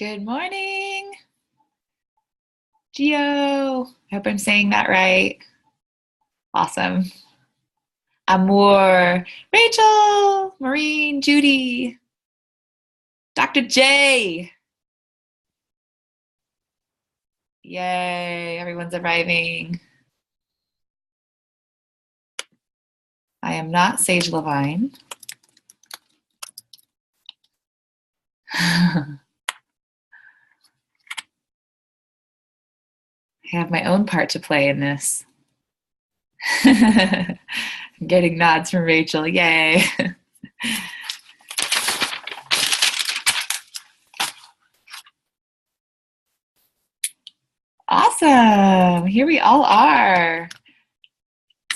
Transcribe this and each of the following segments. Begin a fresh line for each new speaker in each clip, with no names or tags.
Good morning, Gio. I hope I'm saying that right. Awesome. Amor, Rachel, Maureen, Judy, Dr. J. Yay, everyone's arriving. I am not Sage Levine. I have my own part to play in this. I'm getting nods from Rachel. Yay. Awesome. Here we all are.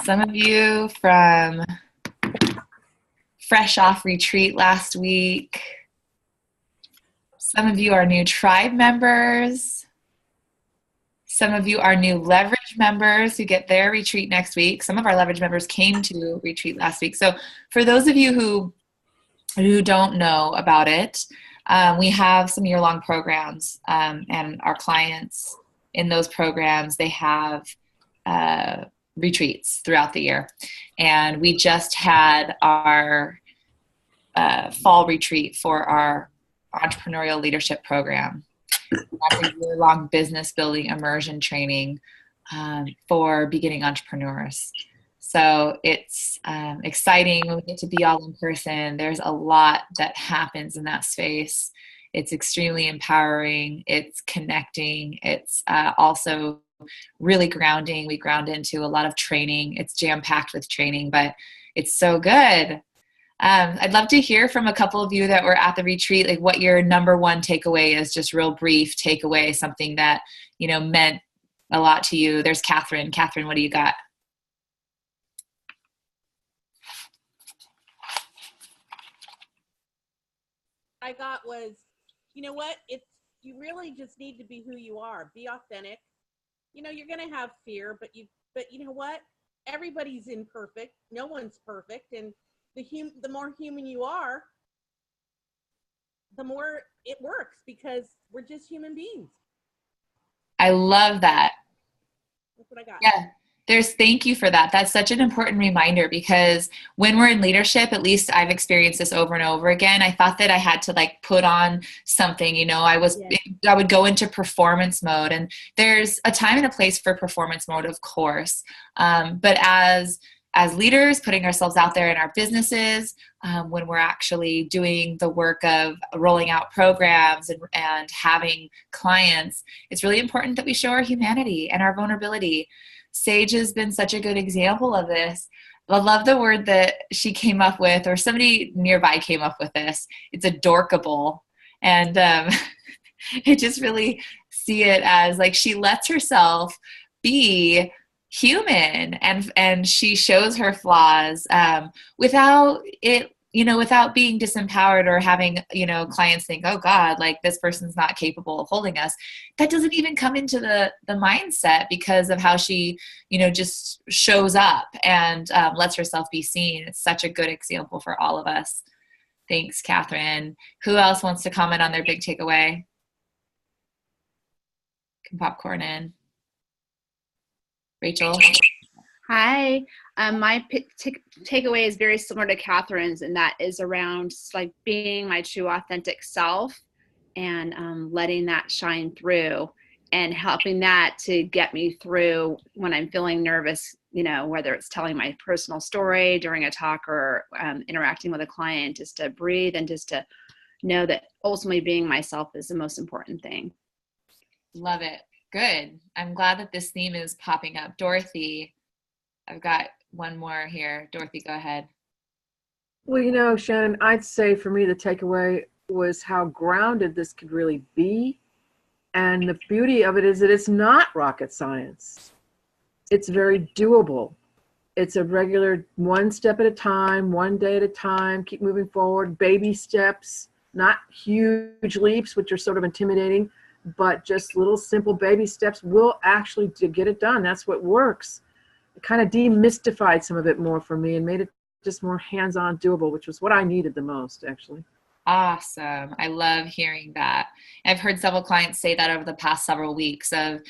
Some of you from fresh off retreat last week. Some of you are new tribe members. Some of you are new leverage members who get their retreat next week. Some of our leverage members came to retreat last week. So for those of you who don't know about it, we have some year-long programs, and our clients in those programs, they have retreats throughout the year. And we just had our fall retreat for our entrepreneurial leadership program. That's a year-long business building immersion training for beginning entrepreneurs. So it's exciting when we get to be all in person. There's a lot that happens in that space. It's extremely empowering. It's connecting. It's also really grounding. We ground into a lot of training. It's jam-packed with training, but it's so good. I'd love to hear from a couple of you that were at the retreat, like what your number one takeaway is, just real brief takeaway, something that, meant a lot to you. There's Catherine. Catherine, what do you got?
I got was, you know what? You really just need to be who you are. Be authentic. You're going to have fear, but you know what? Everybody's imperfect. No one's perfect. And the more human you are, the more it works, because we're just human beings.
I love that.
That's what I got.
Yeah. Thank you for that. That's such an important reminder, because when we're in leadership, at least I've experienced this over and over again. I thought that I had to put on something, I would go into performance mode, and there's a time and a place for performance mode, of course. But as leaders, putting ourselves out there in our businesses, when we're actually doing the work of rolling out programs and having clients, it's really important that we show our humanity and our vulnerability. Sage has been such a good example of this. I love the word that she came up with, or somebody nearby came up with this. It's adorkable. And it just really see it as she lets herself be human, and she shows her flaws without it, without being disempowered or having, clients think, oh God, this person's not capable of holding us. That doesn't even come into the mindset, because of how she, just shows up and lets herself be seen. It's such a good example for all of us. Thanks, Catherine. Who else wants to comment on their big takeaway? Can popcorn in. Rachel?
Hi. My takeaway is very similar to Catherine's, and that is around being my true authentic self and letting that shine through and helping that to get me through when I'm feeling nervous, whether it's telling my personal story during a talk or interacting with a client, just to breathe and just to know that ultimately being myself is the most important thing.
Love it. Good. I'm glad that this theme is popping up. Dorothy, I've got one more here. Dorothy, go ahead.
Well, Shannon, I'd say for me the takeaway was how grounded this could really be. And the beauty of it is that it's not rocket science. It's very doable. It's a regular one step at a time, one day at a time, keep moving forward, baby steps, not huge leaps, which are sort of intimidating, but just little simple baby steps will actually get it done. That's what works. It kind of demystified some of it more for me and made it just more hands-on doable, which was what I needed the most, actually.
Awesome. I love hearing that. I've heard several clients say that over the past several weeks of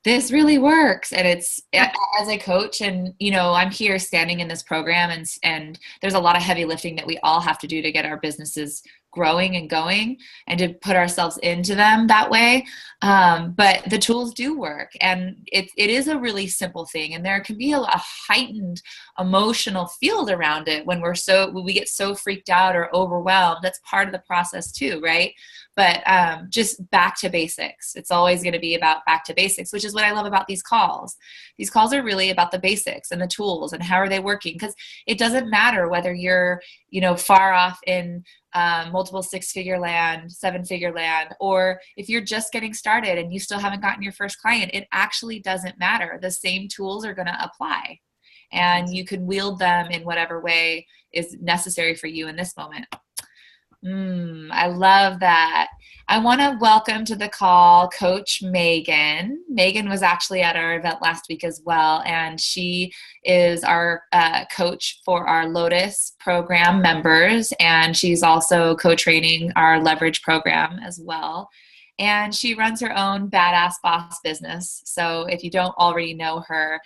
this really works. And it's as a coach and, I'm here standing in this program and there's a lot of heavy lifting that we all have to do to get our businesses growing and going and to put ourselves into them that way. But the tools do work and it is a really simple thing. And there can be a heightened emotional field around it when we get so freaked out or overwhelmed. That's part of the process too, right? But just back to basics. It's always going to be about back to basics, which is what I love about these calls. These calls are really about the basics and the tools and how are they working, because it doesn't matter whether you're, far off in multiple 6-figure land, 7-figure land, or if you're just getting started and you still haven't gotten your first client, it actually doesn't matter. The same tools are going to apply and you can wield them in whatever way is necessary for you in this moment. I love that. I want to welcome to the call Coach Megan. Megan was actually at our event last week as well, and she is our coach for our Lotus program members, and she's also co-training our Leverage program as well. And she runs her own Badass Boss business. So if you don't already know her,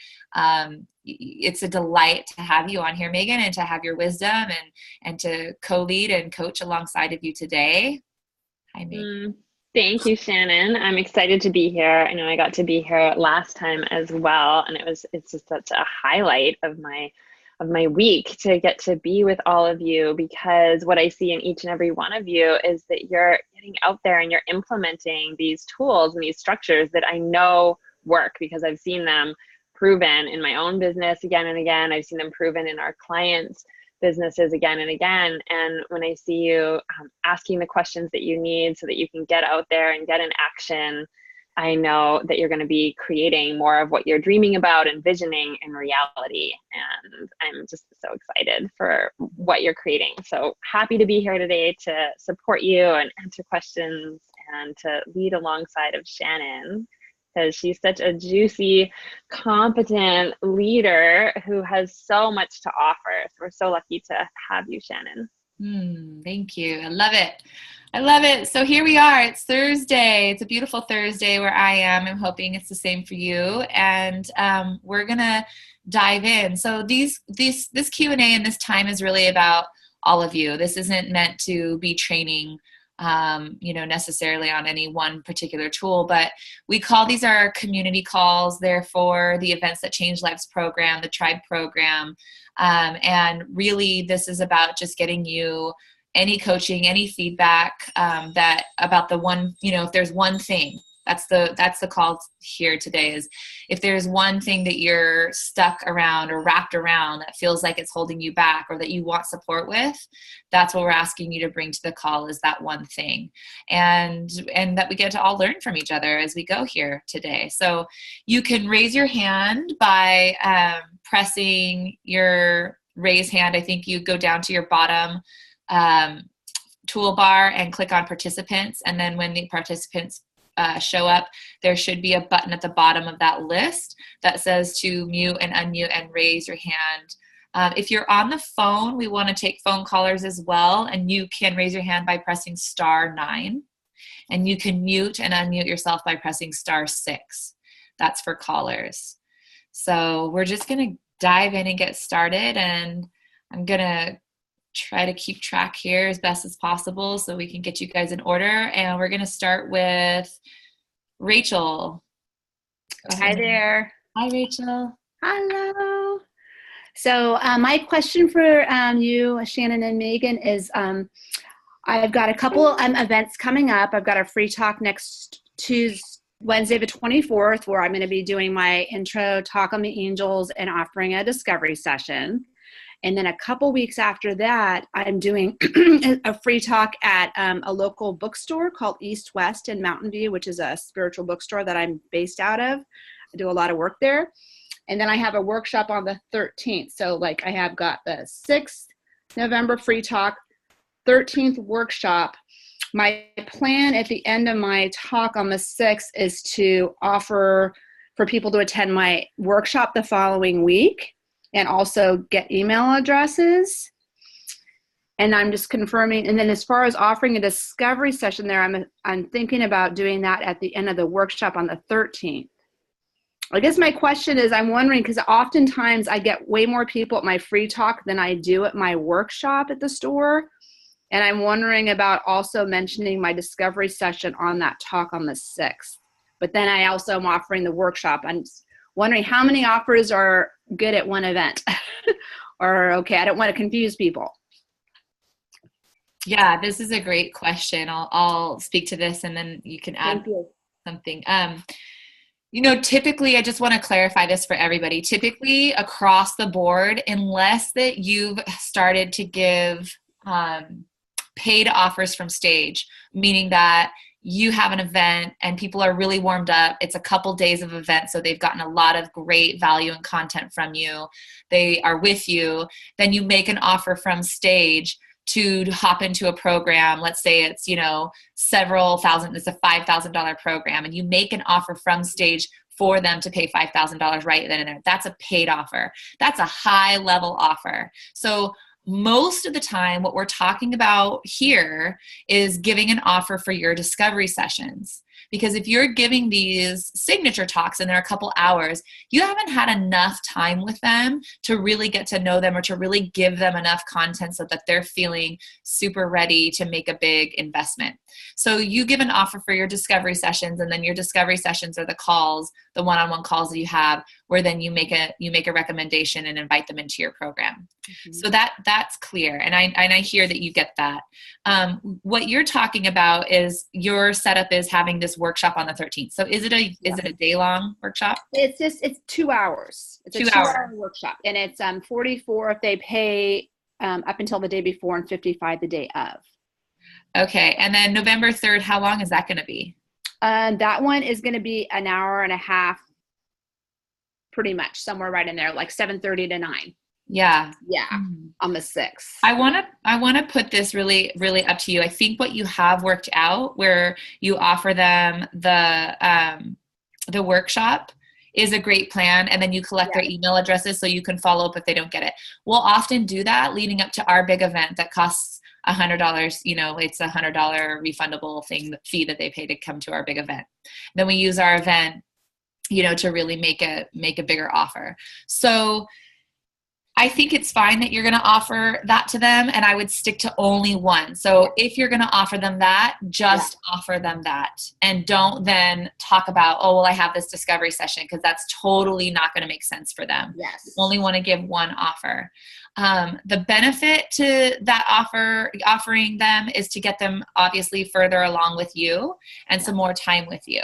it's a delight to have you on here, Megan, and to have your wisdom and to co-lead and coach alongside of you today. Hi, Megan.
Thank you, Shannon. I'm excited to be here. I know I got to be here last time as well, and it's just such a highlight of my week to get to be with all of you, because what I see in each and every one of you is that you're getting out there and you're implementing these tools and these structures that I know work, because I've seen them proven in my own business again and again. I've seen them proven in our clients' businesses again and again. And when I see you asking the questions that you need so that you can get out there and get in action, I know that you're going to be creating more of what you're dreaming about and visioning in reality. And I'm just so excited for what you're creating. So happy to be here today to support you and answer questions and to lead alongside of Shannon, because she's such a juicy, competent leader who has so much to offer. So we're so lucky to have you, Shannon.
Thank you. I love it. I love it. So here we are. It's Thursday. It's a beautiful Thursday where I am. I'm hoping it's the same for you. And we're going to dive in. So this Q&A and this time is really about all of you. This isn't meant to be training necessarily on any one particular tool, but we call these our community calls. They're for the Events That Change Lives program, the Tribe program. And really this is about just getting you any coaching, any feedback, that about the one, if there's one thing, that's the call here today, is if there's one thing that you're stuck around or wrapped around that feels like it's holding you back or that you want support with, that's what we're asking you to bring to the call, is that one thing. And that we get to all learn from each other as we go here today. So you can raise your hand by pressing your raise hand. I think you go down to your bottom toolbar and click on participants. And then when the participants show up, there should be a button at the bottom of that list that says to mute and unmute and raise your hand. If you're on the phone, we want to take phone callers as well, and you can raise your hand by pressing *9, and you can mute and unmute yourself by pressing *6. That's for callers. So we're just going to dive in and get started, and I'm going to try to keep track here as best as possible so we can get you guys in order. And we're going to start with Rachel.
Hi there.
Hi, Rachel.
Hello. So my question for you, Shannon and Megan, is I've got a couple events coming up. I've got a free talk next Tuesday, Wednesday the 24th, where I'm going to be doing my intro talk on the angels and offering a discovery session. And then a couple weeks after that, I'm doing a free talk at a local bookstore called East West in Mountain View, which is a spiritual bookstore that I'm based out of. I do a lot of work there. And then I have a workshop on the 13th. So I have got the 6th November free talk, 13th workshop. My plan at the end of my talk on the 6th is to offer for people to attend my workshop the following week, and also get email addresses. And I'm just confirming. And then as far as offering a discovery session there, I'm thinking about doing that at the end of the workshop on the 13th. I guess my question is, I'm wondering, because oftentimes I get way more people at my free talk than I do at my workshop at the store. And I'm wondering about also mentioning my discovery session on that talk on the 6th. But then I also am offering the workshop. I'm wondering how many offers are good at one event. Or, okay, I don't want to confuse people.
Yeah, this is a great question. I'll speak to this and then you can add something. You know, typically, I just want to clarify this for everybody. Typically, across the board, unless that you've started to give paid offers from stage, meaning that you have an event and people are really warmed up, it's a couple days of event, so they've gotten a lot of great value and content from you, they are with you, then you make an offer from stage to hop into a program. Let's say it's, you know, several thousand, it's a $5,000 program, and you make an offer from stage for them to pay $5,000 right then and there. That's a paid offer. That's a high level offer. So most of the time, what we're talking about here is giving an offer for your discovery sessions. Because if you're giving these signature talks and they're a couple hours, you haven't had enough time with them to really get to know them or to really give them enough content so that they're feeling super ready to make a big investment. So you give an offer for your discovery sessions, and then your discovery sessions are the calls, the one-on-one calls that you have, where then you make a recommendation and invite them into your program. Mm-hmm. So that's clear, and I hear that you get that. What you're talking about is your setup is having this workshop on the 13th. So is it a day-long workshop?
It's 2 hours. It's a 2-hour workshop, and it's $44 if they pay up until the day before, and $55 the day of. Okay, and then November 3rd, how long is that going to be? That one is going to be an hour and a half, pretty much somewhere right in there, like 7:30 to 9. Yeah. Yeah. Mm-hmm. On the 6th. I want to put this really, really up to you. I think what you have worked out, where you offer them the workshop, is a great plan. And then you collect their email addresses so you can follow up if they don't get it. We'll often do that leading up to our big event that costs $100. You know, it's a $100 refundable fee that they pay to come to our big event. Then we use our event, you know, to really make a bigger offer. So I think it's fine that you're going to offer that to them, and I would stick to only one. So if you're going to offer them that, just offer them that, and don't then talk about, oh, well, I have this discovery session, because that's totally not going to make sense for them. Yes. You only want to give one offer. The benefit to that offering them is to get them obviously further along with you and some more time with you.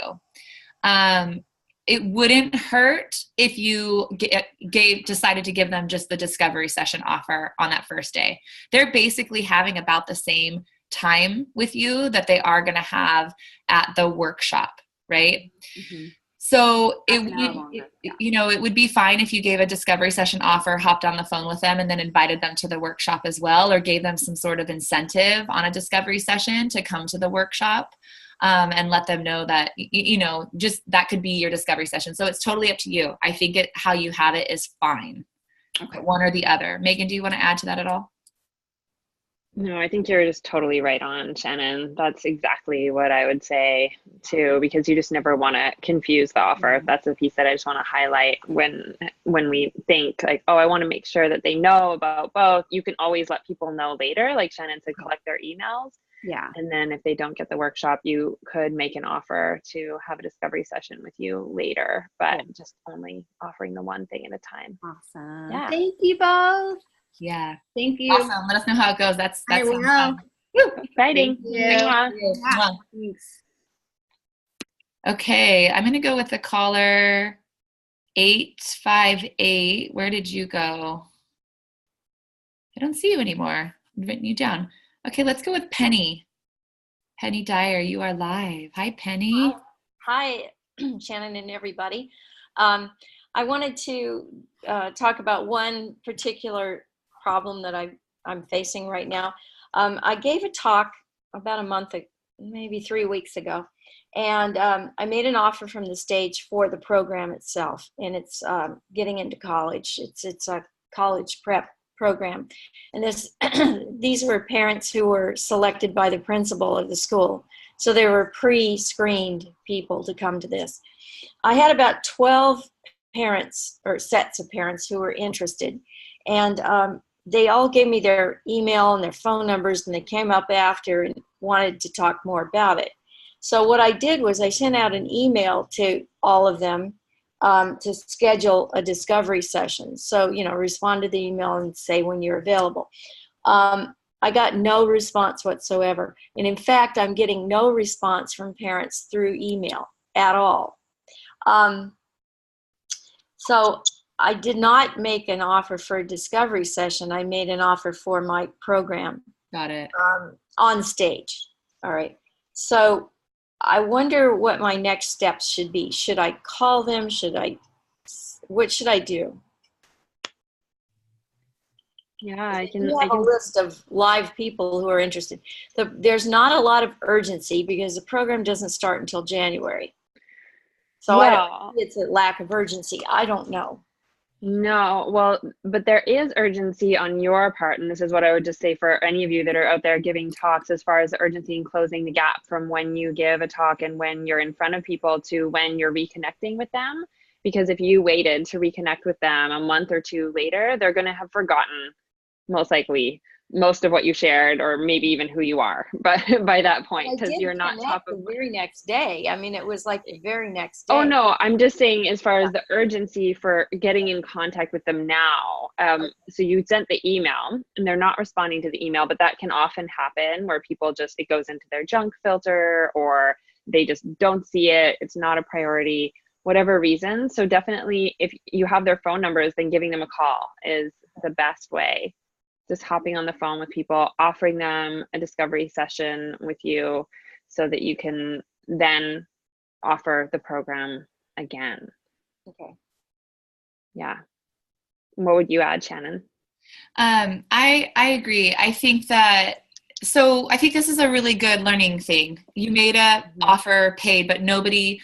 It wouldn't hurt if you decided to give them just the discovery session offer on that first day. They're basically having about the same time with you that they are going to have at the workshop, right? Mm-hmm. So it would be fine if you gave a discovery session offer, hopped on the phone with them, and then invited them to the workshop as well, or gave them some sort of incentive on a discovery session to come to the workshop. And let them know that, you know, just that could be your discovery session. So it's totally up to you. I think how you have it is fine. Okay. One or the other. Megan, do you want to add to that at all?
No, I think you're just totally right on, Shannon. That's exactly what I would say too, because you just never want to confuse the offer. Mm-hmm. That's a piece that I just want to highlight when we think like, oh, I want to make sure that they know about both. You can always let people know later, like Shannon said, collect their emails. Yeah. And then if they don't get the workshop, you could make an offer to have a discovery session with you later, but just only offering the one thing at a time.
Awesome. Yeah. Thank you both.
Yeah.
Thank you.
Awesome. Let us know how it goes. That's
fun. Exciting.
Yeah.
Thanks. Okay. I'm going to go with the caller 858. Where did you go? I don't see you anymore. I've written you down. Okay, let's go with Penny. Penny Dyer, you are live. Hi, Penny.
Hi, Shannon and everybody. I wanted to talk about one particular problem that I'm facing right now. I gave a talk about a month, maybe 3 weeks ago, and I made an offer from the stage for the program itself, and it's getting into college. It's a college prep program. And this, these were parents who were selected by the principal of the school. So they were pre-screened people to come to this. I had about 12 parents or sets of parents who were interested. And they all gave me their email and their phone numbers, and they came up after and wanted to talk more about it. So what I did was I sent out an email to all of them to schedule a discovery session. So, you know, respond to the email and say when you're available. I got no response whatsoever. And in fact, I'm getting no response from parents through email at all. So I did not make an offer for a discovery session. I made an offer for my program.
Got it.
On stage. All right. So I wonder what my next steps should be. Should I call them? What should I do?
Yeah, I can.
We have a list of live people who are interested. There's not a lot of urgency because the program doesn't start until January. So it's a lack of urgency. I don't know.
No, well, but there is urgency on your part, and this is what I would just say for any of you that are out there giving talks, as far as the urgency in closing the gap from when you give a talk and when you're in front of people to when you're reconnecting with them. Because if you waited to reconnect with them a month or two later, they're going to have forgotten, most likely, most of what you shared, or maybe even who you are, but by that point, because you're not top of
the very next day. I mean, it was like the very next day.
Oh no, I'm just saying as far as the urgency for getting in contact with them now. So you sent the email and they're not responding to the email, but that can often happen where people just, it goes into their junk filter, or they just don't see it. It's not a priority, whatever reason. So definitely if you have their phone numbers, then giving them a call is the best way. Just hopping on the phone with people, offering them a discovery session with you so that you can then offer the program again.
Okay.
Yeah. What would you add, Shannon?
I agree. I think this is a really good learning thing. You made a offer, paid, but nobody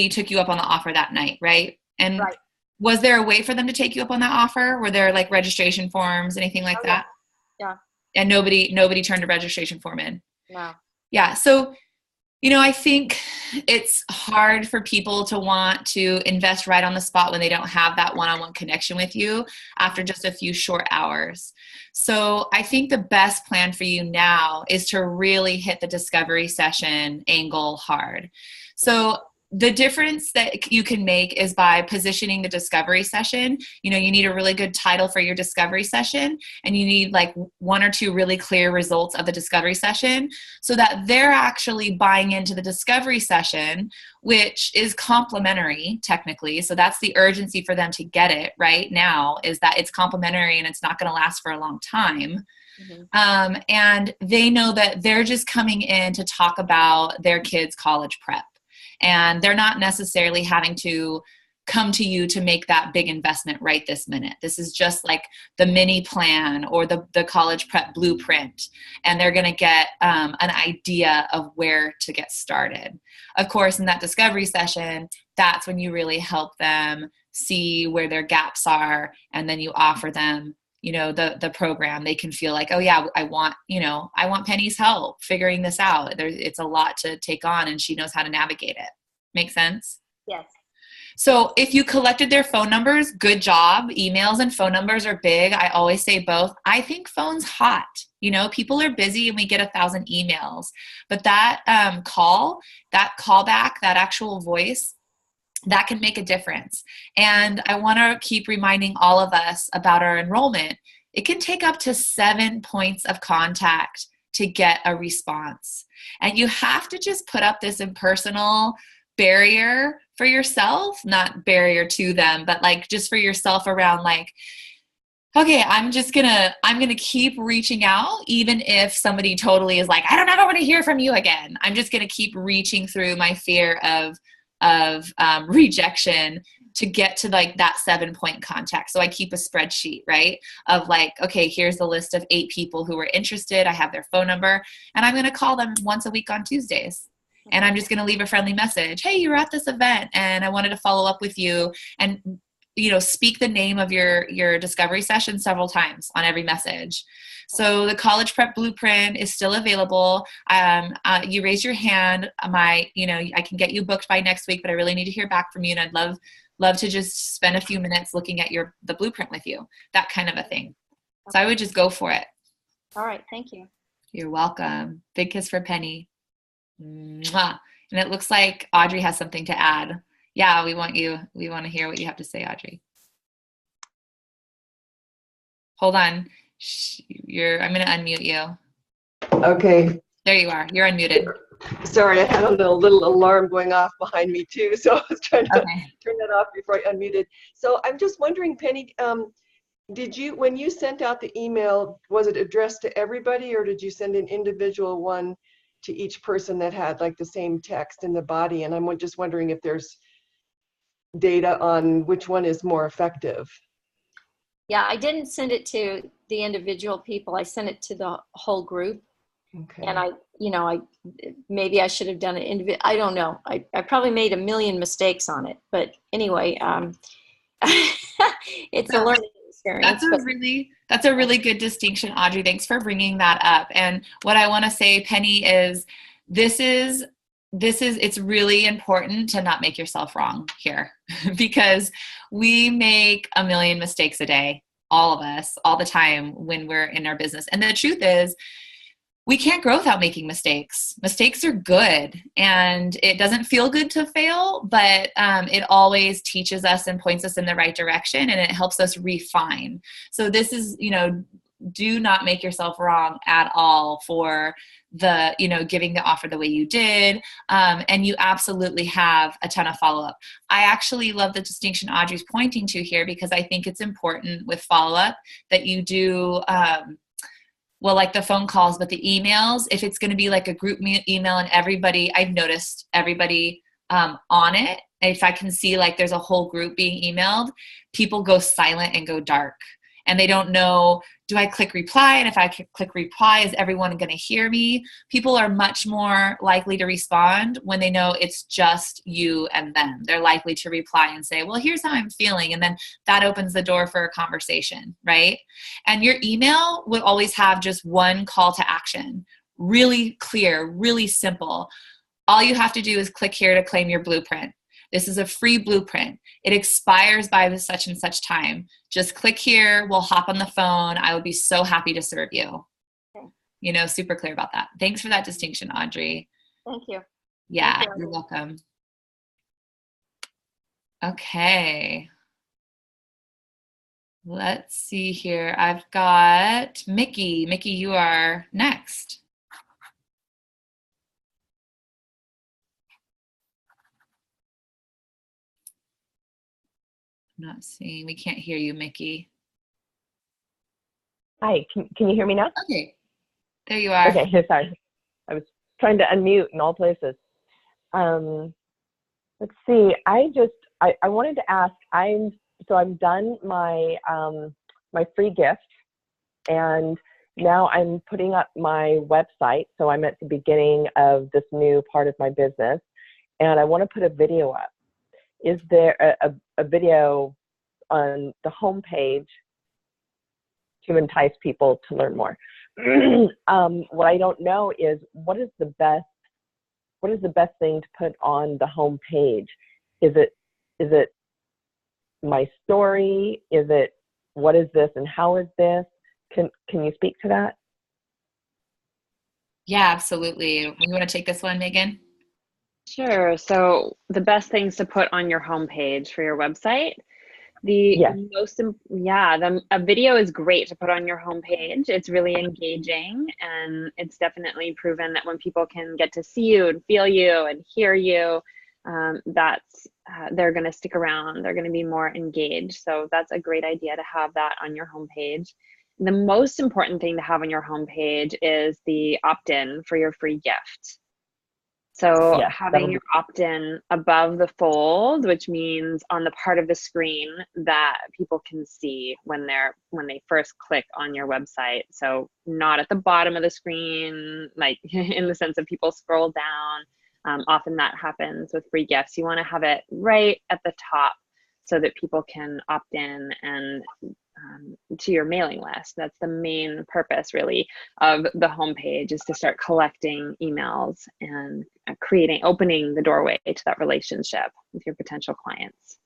took you up on the offer that night, right? And
right.
Was there a way for them to take you up on that offer? Were there like registration forms, anything like that?
Yeah.
And nobody turned a registration form in?
No.
Yeah. So, you know, I think it's hard for people to want to invest right on the spot when they don't have that one-on-one connection with you after just a few short hours. So I think the best plan for you now is to really hit the discovery session angle hard. So the difference that you can make is by positioning the discovery session. You know, you need a really good title for your discovery session, and you need like one or two really clear results of the discovery session so that they're actually buying into the discovery session, which is complimentary technically. So that's the urgency for them to get it right now, is that it's complimentary and it's not going to last for a long time. Mm-hmm. And they know that they're just coming in to talk about their kids' college prep. And they're not necessarily having to come to you to make that big investment right this minute. This is just like the mini plan or the college prep blueprint. And they're going to get an idea of where to get started. Of course, in that discovery session, that's when you really help them see where their gaps are. And then you offer them, you know, the program. They can feel like, oh yeah, I want Penny's help figuring this out. It's a lot to take on and she knows how to navigate it. Make sense?
Yes.
So if you collected their phone numbers, good job. Emails and phone numbers are big. I always say both. I think phone's hot. You know, people are busy and we get 1,000 emails, but that call, that callback, that actual voice, that can make a difference. And I want to keep reminding all of us about our enrollment. It can take up to 7 points of contact to get a response. And you have to just put up this impersonal barrier for yourself, not barrier to them, but like just for yourself around like, okay, I'm gonna keep reaching out, even if somebody totally is like, I don't ever want to hear from you again. I'm just gonna keep reaching through my fear of rejection to get to like that 7-point contact. So I keep a spreadsheet, right? Of like, okay, here's the list of 8 people who are interested. I have their phone number and I'm going to call them once a week on Tuesdays. And I'm just going to leave a friendly message. Hey, you were at this event and I wanted to follow up with you. And speak the name of your discovery session several times on every message. So the college prep blueprint is still available. You raise your hand. I can get you booked by next week, but I really need to hear back from you. And I'd love to just spend a few minutes looking at the blueprint with you, that kind of a thing. So I would just go for it.
All right. Thank you.
You're welcome. Big kiss for Penny. Mwah. And it looks like Audrey has something to add. Yeah, we want to hear what you have to say, Audrey. Hold on. I'm going to unmute you.
Okay.
There you are. You're unmuted.
Sorry, I had a little alarm going off behind me too, so I was trying to turn that off before I unmuted. So I'm just wondering, Penny, when you sent out the email, was it addressed to everybody, or did you send an individual one to each person that had like the same text in the body? And I'm just wondering if there's data on which one is more effective.
Yeah, I didn't send it to the individual people. I sent it to the whole group.
Okay.
And maybe I should have done it. I don't know. I probably made a million mistakes on it, but anyway, it's a learning experience.
That's a really good distinction, Audrey. Thanks for bringing that up. And what I want to say, Penny, is it's really important to not make yourself wrong here, because we make a million mistakes a day, all of us, all the time when we're in our business. And the truth is, we can't grow without making mistakes. Mistakes are good, and it doesn't feel good to fail, but it always teaches us and points us in the right direction, and it helps us refine. So this is, do not make yourself wrong at all for giving the offer the way you did. And you absolutely have a ton of follow-up. I actually love the distinction Audrey's pointing to here, because I think it's important with follow-up that you do, like the phone calls, but the emails, if it's going to be like a group email and I've noticed everybody on it, if I can see like there's a whole group being emailed, people go silent and go dark. And they don't know, do I click reply? And if I click reply, is everyone going to hear me? People are much more likely to respond when they know it's just you and them. They're likely to reply and say, well, here's how I'm feeling. And then that opens the door for a conversation, right? And your email would always have just one call to action, really clear, really simple. All you have to do is click here to claim your blueprint. This is a free blueprint. It expires by such and such time. Just click here. We'll hop on the phone. I would be so happy to serve you. Okay. Super clear about that. Thanks for that distinction, Audrey.
Thank you.
Yeah,
Thank you.
You're welcome. Okay. Let's see here. I've got Mickey. Mickey, you are next. I'm not seeing. We can't hear you, Mickey.
Hi, can you hear me now?
Okay, there you are.
Okay, sorry. I was trying to unmute in all places. Let's see. I wanted to ask. I'm done my my free gift, and now I'm putting up my website. So I'm at the beginning of this new part of my business, and I want to put a video up. Is there a video on the home page to entice people to learn more? What I don't know is what is the best thing to put on the home page? Is it my story? Is it what is this and how is this? Can you speak to that?
Yeah, absolutely. You want to take this one, Megan?
Sure. So the best things to put on your homepage for your website, a video is great to put on your homepage. It's really engaging, and it's definitely proven that when people can get to see you and feel you and hear you, they're going to stick around. They're going to be more engaged. So that's a great idea to have that on your homepage. The most important thing to have on your homepage is the opt-in for your free gift. So having your opt-in above the fold, which means on the part of the screen that people can see when they first click on your website. So not at the bottom of the screen, like in the sense of people scroll down. Often that happens with free gifts. You want to have it right at the top so that people can opt in and to your mailing list. That's the main purpose really of the homepage, is to start collecting emails and opening the doorway to that relationship with your potential clients.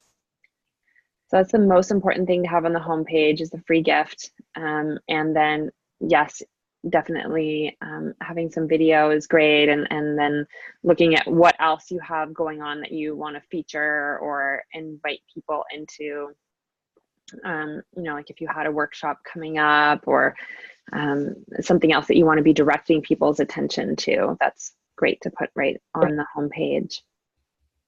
So that's the most important thing to have on the homepage, is the free gift. And then, yes, definitely having some video is great. And then looking at what else you have going on that you want to feature or invite people into. Like if you had a workshop coming up or something else that you want to be directing people's attention to, that's great to put right on the homepage.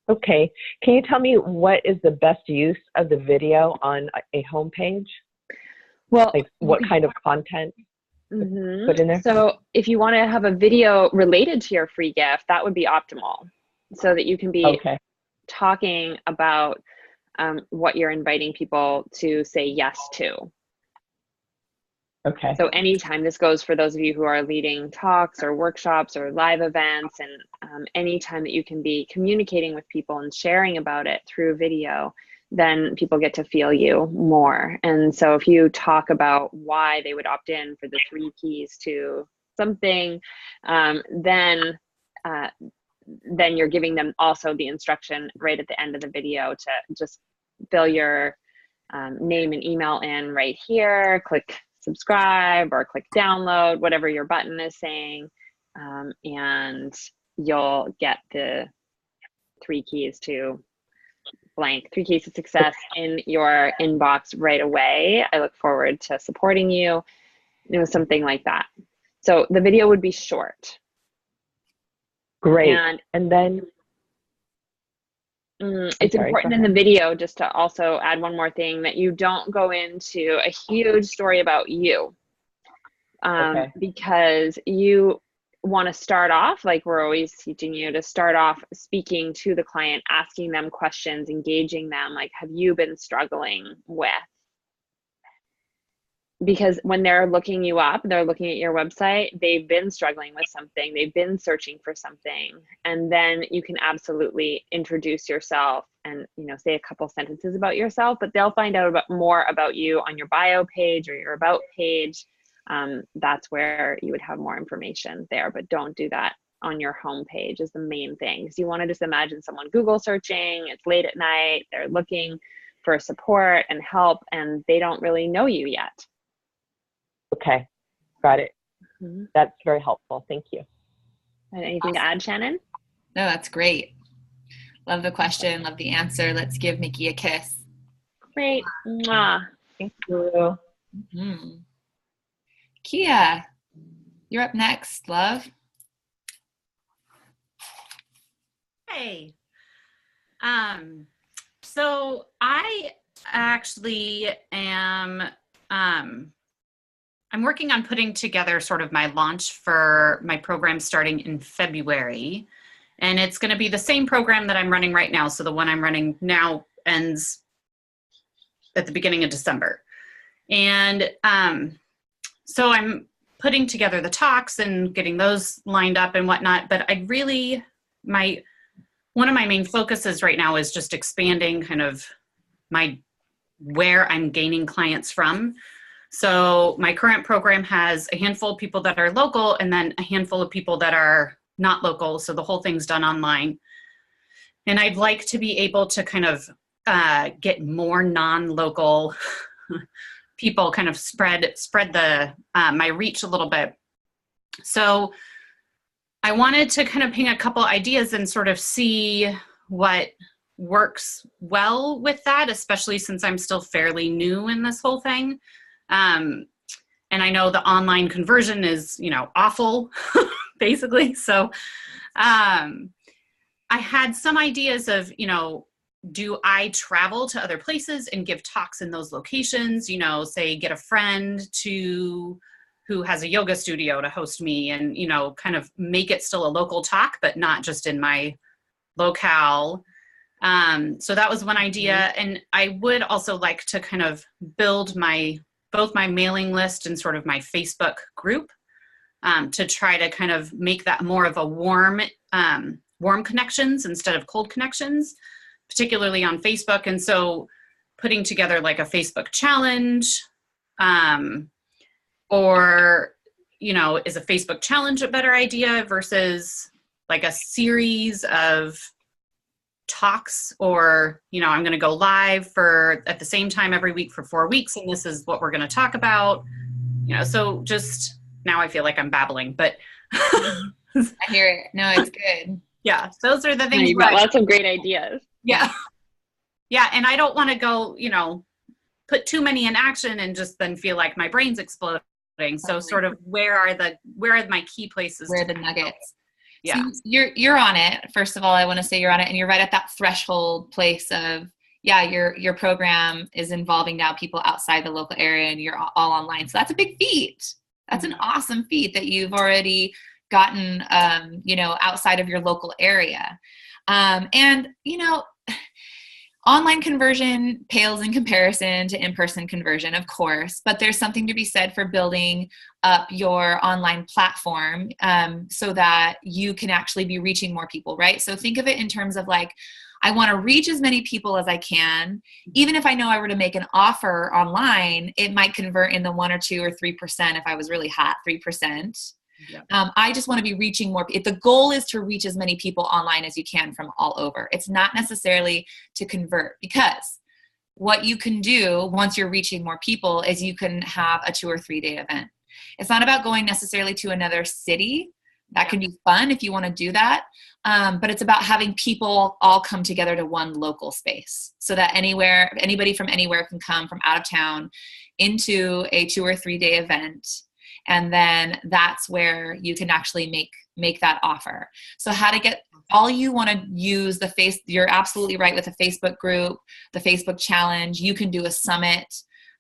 Okay. Can you tell me what is the best use of the video on a homepage?
Well,
like what kind of content put in there?
So if you want to have a video related to your free gift, that would be optimal, so that you can be talking about what you're inviting people to say yes to.
Okay.
So anytime, this goes for those of you who are leading talks or workshops or live events, and anytime that you can be communicating with people and sharing about it through video, then people get to feel you more. And so if you talk about why they would opt in for the 3 keys to something, then you're giving them also the instruction right at the end of the video to just fill your name and email in right here, click subscribe or click download, whatever your button is saying, and you'll get the 3 keys to blank, 3 keys to success in your inbox right away. I look forward to supporting you, something like that. So the video would be short.
Great. And then
it's important in the video, just to also add one more thing, that you don't go into a huge story about you, because you want to start off, like we're always teaching you, to start off speaking to the client, asking them questions, engaging them, like, have you been struggling with? Because when they're looking you up, they're looking at your website, they've been struggling with something, they've been searching for something. And then you can absolutely introduce yourself and, say a couple sentences about yourself, but they'll find out more about you on your bio page or your about page. That's where you would have more information there, but don't do that on your home page is the main thing. Because you want to just imagine someone Google searching, it's late at night, they're looking for support and help, and they don't really know you yet.
Okay, got it. That's very helpful. Thank you.
And anything to add, Shannon?
No, that's great. Love the question, love the answer. Let's give Mickey a kiss.
Great. Mwah.
Thank you.
Kia, you're up next, love.
Hey. So I actually am I'm working on putting together sort of my launch for my program starting in February. And it's going to be the same program that I'm running right now. So the one I'm running now ends at the beginning of December. And so I'm putting together the talks and getting those lined up and whatnot. But I really, one of my main focuses right now is just expanding kind of where I'm gaining clients from. So my current program has a handful of people that are local and then a handful of people that are not local. So the whole thing's done online. And I'd like to be able to kind of get more non-local people, kind of spread the my reach a little bit. So I wanted to kind of ping a couple ideas and sort of see what works well with that, especially since I'm still fairly new in this whole thing. And I know the online conversion is, awful, basically. So I had some ideas of, do I travel to other places and give talks in those locations, say get a friend who has a yoga studio to host me and, kind of make it still a local talk, but not just in my locale. So that was one idea. And I would also like to kind of build both my mailing list and sort of my Facebook group to try to kind of make that more of a warm connections instead of cold connections, particularly on Facebook. And so putting together like a Facebook challenge, or, you know, is a Facebook challenge a better idea versus like a series of talks, or, you know, I'm going to go live for at the same time every week for 4 weeks, and this is what we're going to talk about, you know. So just now I feel like I'm babbling, but
I hear it. No, it's good.
Yeah, those are the things.
You've got lots of great ideas.
Yeah. Yeah. And I don't want to go, you know, put too many in action and just then feel like my brain's exploding. So sort of where are my key places?
Where are the nuggets?
Yeah.
So you're on it. First of all, I want to say you're on it, and you're right at that threshold place of, yeah, your program is involving now people outside the local area, and you're all online. So that's a big feat. That's an awesome feat that you've already gotten, you know, outside of your local area. And, you know, online conversion pales in comparison to in-person conversion, of course, but there's something to be said for building up your online platform, so that you can actually be reaching more people, right? So think of it in terms of like, I want to reach as many people as I can. Even if I know I were to make an offer online, it might convert in the 1 or 2 or 3% if I was really hot, 3%.
Yeah.
I just want to be reaching more. If the goal is to reach as many people online as you can from all over, it's not necessarily to convert, because what you can do once you're reaching more people is you can have a 2 or 3 day event. It's not about going necessarily to another city. That can be fun if you want to do that. But it's about having people all come together to one local space, so that anybody from anywhere can come from out of town into a 2 or 3 day event. And then that's where you can actually make that offer. So how to get, all you want to use you're absolutely right with the Facebook group, the Facebook challenge. You can do a summit,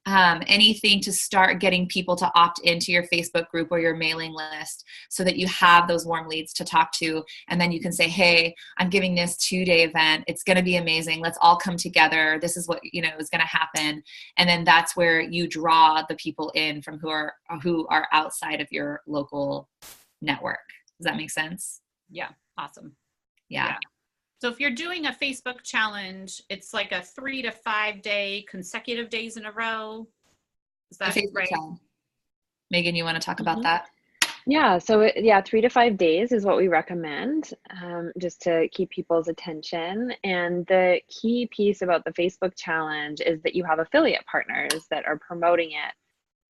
anything to start getting people to opt into your Facebook group or your mailing list, so that you have those warm leads to talk to. And then you can say, hey, I'm giving this 2-day event. It's going to be amazing. Let's all come together. This is what, you know, is going to happen. And then that's where you draw the people in from who are outside of your local network. Does that make sense?
Yeah. Awesome.
Yeah.
So if you're doing a Facebook challenge, it's like a 3 to 5 day consecutive days in a row. Is that right?
Challenge. Megan, you want to talk about that?
Yeah. So 3 to 5 days is what we recommend, just to keep people's attention. And the key piece about the Facebook challenge is that you have affiliate partners that are promoting it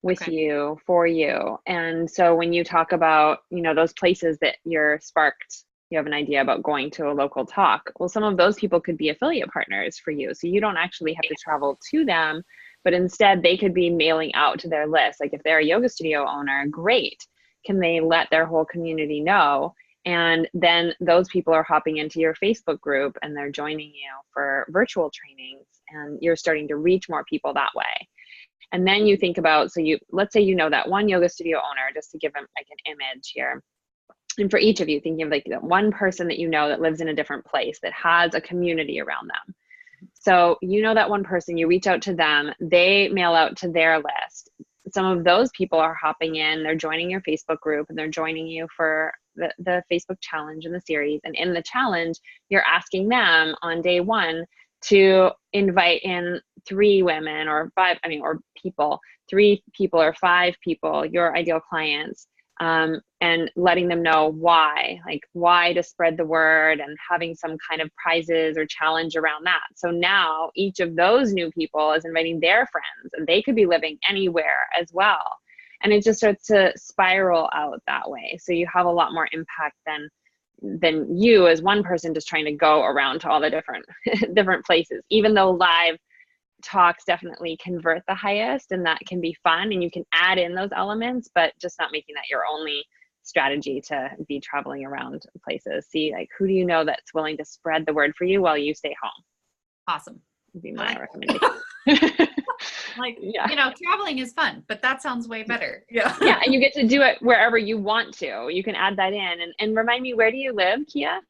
with you, for you. And so when you talk about, you know, those places that you're sparked, you have an idea about going to a local talk. Well, some of those people could be affiliate partners for you. So you don't actually have to travel to them, but instead they could be mailing out to their list. Like if they're a yoga studio owner, great. Can they let their whole community know? And then those people are hopping into your Facebook group and they're joining you for virtual trainings, and you're starting to reach more people that way. And then you think about, let's say you know that one yoga studio owner, just to give them like an image here. And for each of you, thinking of like one person that you know that lives in a different place that has a community around them. So you know that one person, you reach out to them, they mail out to their list. Some of those people are hopping in, they're joining your Facebook group, and they're joining you for the Facebook challenge and the series. And in the challenge, you're asking them on day 1 to invite in 3 women or 5, or people, 3 people or 5 people, your ideal clients. And letting them know why to spread the word, and having some kind of prizes or challenge around that. So now each of those new people is inviting their friends, and they could be living anywhere as well. And it just starts to spiral out that way. So you have a lot more impact than you as one person just trying to go around to all the different places, even though live talks definitely convert the highest, and that can be fun, and you can add in those elements, but just not making that your only strategy to be traveling around places. See, like, who do you know that's willing to spread the word for you while you stay home?
Awesome.
Would be my recommendation.
You know, traveling is fun, but that sounds way better. Yeah.
Yeah, and you get to do it wherever you want to. You can add that in. And remind me, where do you live, Kia?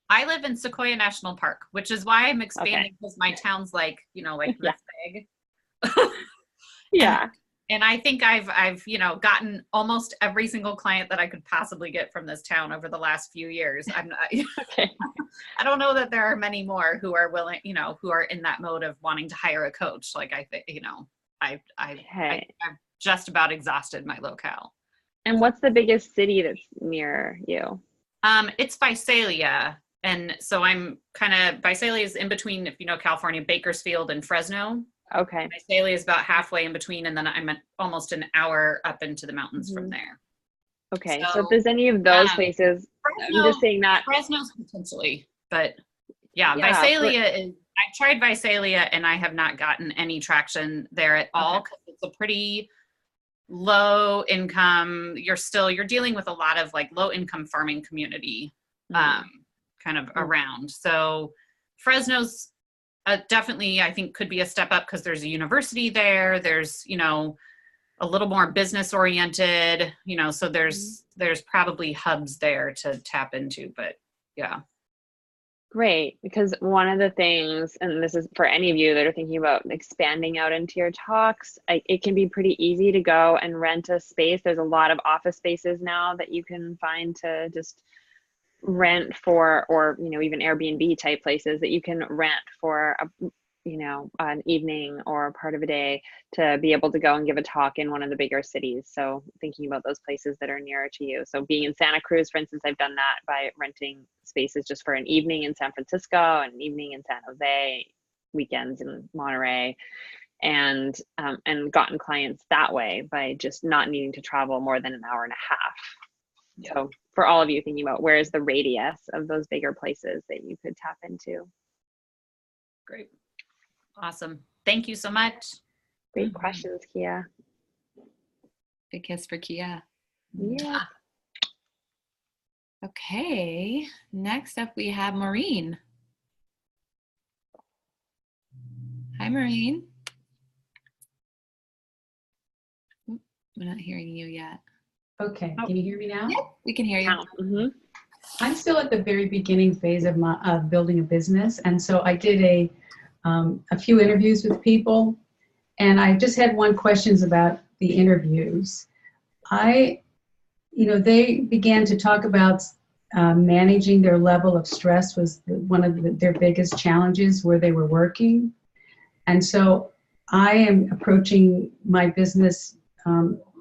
I live in Sequoia National Park, which is why I'm expanding, because my town's like, you know, like this big.
Yeah.
And I think I've gotten almost every single client that I could possibly get from this town over the last few years. I'm not,
Okay.
I don't know that there are many more who are willing, who are in that mode of wanting to hire a coach. Like I think,
Okay.
I've just about exhausted my locale.
And what's the biggest city that's near you?
It's Visalia. And so Visalia is in between, if you know California, Bakersfield and Fresno.
Okay.
Visalia is about halfway in between, and then I'm almost an hour up into the mountains from there.
Okay. So if there's any of those places,
Fresno,
I'm just saying that.
Fresno's potentially, but Visalia is, I've tried Visalia and I have not gotten any traction there at all because it's a pretty low income. You're dealing with a lot of like low income farming community kind of around. So Fresno's definitely, I think, could be a step up because there's a university there. There's, a little more business oriented, so there's probably hubs there to tap into, but yeah.
Great, because one of the things, and this is for any of you that are thinking about expanding out into your talks, it can be pretty easy to go and rent a space. There's a lot of office spaces now that you can find to just rent for, or even Airbnb type places that you can rent for an evening or part of a day to be able to go and give a talk in one of the bigger cities. So thinking about those places that are nearer to you. So being in Santa Cruz, for instance, I've done that by renting spaces just for an evening in San Francisco, an evening in San Jose, weekends in Monterey, and gotten clients that way by just not needing to travel more than an hour and a half. So for all of you thinking about where's the radius of those bigger places that you could tap into.
Great. Awesome. Thank you so much.
Great questions, Kia.
Big kiss for Kia.
Yeah.
Okay. Next up, we have Maureen. Hi, Maureen. We're not hearing you yet.
Okay. Can you hear me now?
Yep, we can hear you.
Mm-hmm.
I'm still at the very beginning phase of my building a business, and so I did a few interviews with people, and I just had one questions about the interviews. They began to talk about managing their level of stress was one of their biggest challenges where they were working. And so I am approaching my business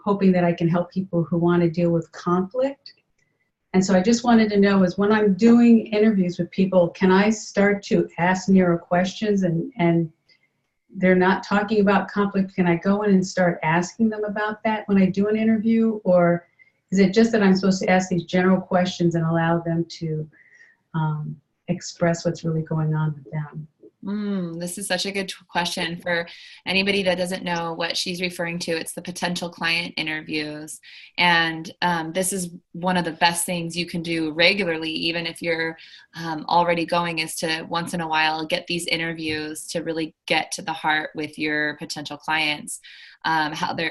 hoping that I can help people who want to deal with conflict. And so I just wanted to know is when I'm doing interviews with people, can I start to ask narrow questions and they're not talking about conflict? Can I go in and start asking them about that when I do an interview? Or is it just that I'm supposed to ask these general questions and allow them to express what's really going on with them?
This is such a good question for anybody that doesn't know what she's referring to. It's the potential client interviews. And this is one of the best things you can do regularly, even if you're already going, is to once in a while get these interviews to really get to the heart with your potential clients,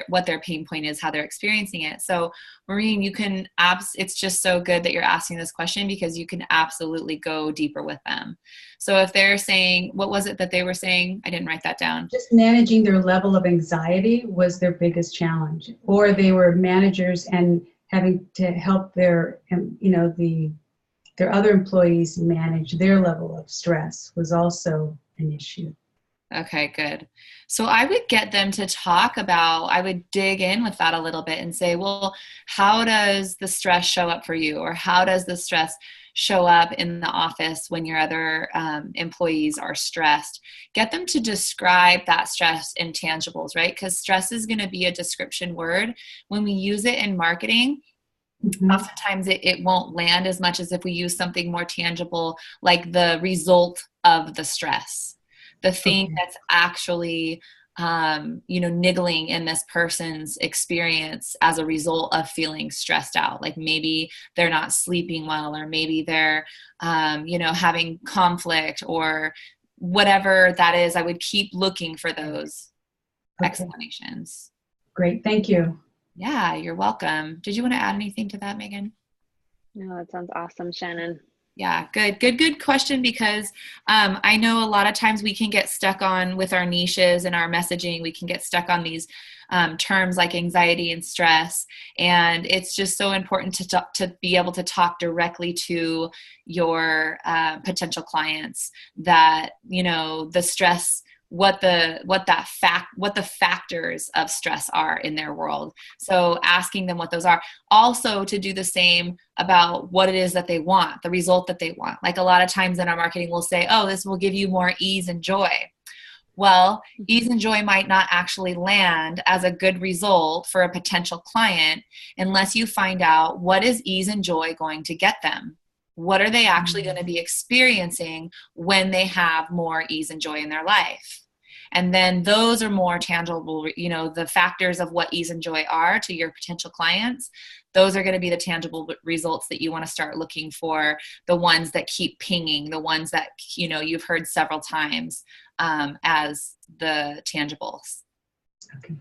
what their pain point is, how they're experiencing it. So Maureen, it's just so good that you're asking this question because you can absolutely go deeper with them. So if they're saying, what was it that they were saying? I didn't write that down.
Just managing their level of anxiety was their biggest challenge. Or they were managers and having to help their other employees manage their level of stress was also an issue.
Okay, good. So I would get them to I would dig in with that a little bit and say, well, how does the stress show up for you? Or how does the stress show up in the office when your other employees are stressed? Get them to describe that stress in tangibles, right? Because stress is going to be a description word. When we use it in marketing, oftentimes it won't land as much as if we use something more tangible, like the result of the stress. The thing that's actually, niggling in this person's experience as a result of feeling stressed out. Like maybe they're not sleeping well, or maybe they're, having conflict, or whatever that is. I would keep looking for those explanations.
Great. Thank you.
Yeah, you're welcome. Did you want to add anything to that, Megan?
No, that sounds awesome, Shannon.
Yeah, good question, because I know a lot of times we can get stuck on with our niches and our messaging. We can get stuck on these terms like anxiety and stress, and it's just so important to be able to talk directly to your potential clients that, you know, the stress, what the factors of stress are in their world. So asking them what those are. Also to do the same about what it is that they want, the result that they want. Like a lot of times in our marketing, we'll say, oh, this will give you more ease and joy. Well, ease and joy might not actually land as a good result for a potential client unless you find out what is ease and joy going to get them. What are they actually going to be experiencing when they have more ease and joy in their life? And then those are more tangible, you know, the factors of what ease and joy are to your potential clients. Those are going to be the tangible results that you want to start looking for, the ones that keep pinging, the ones that, you know, you've heard several times as the tangibles.
Okay.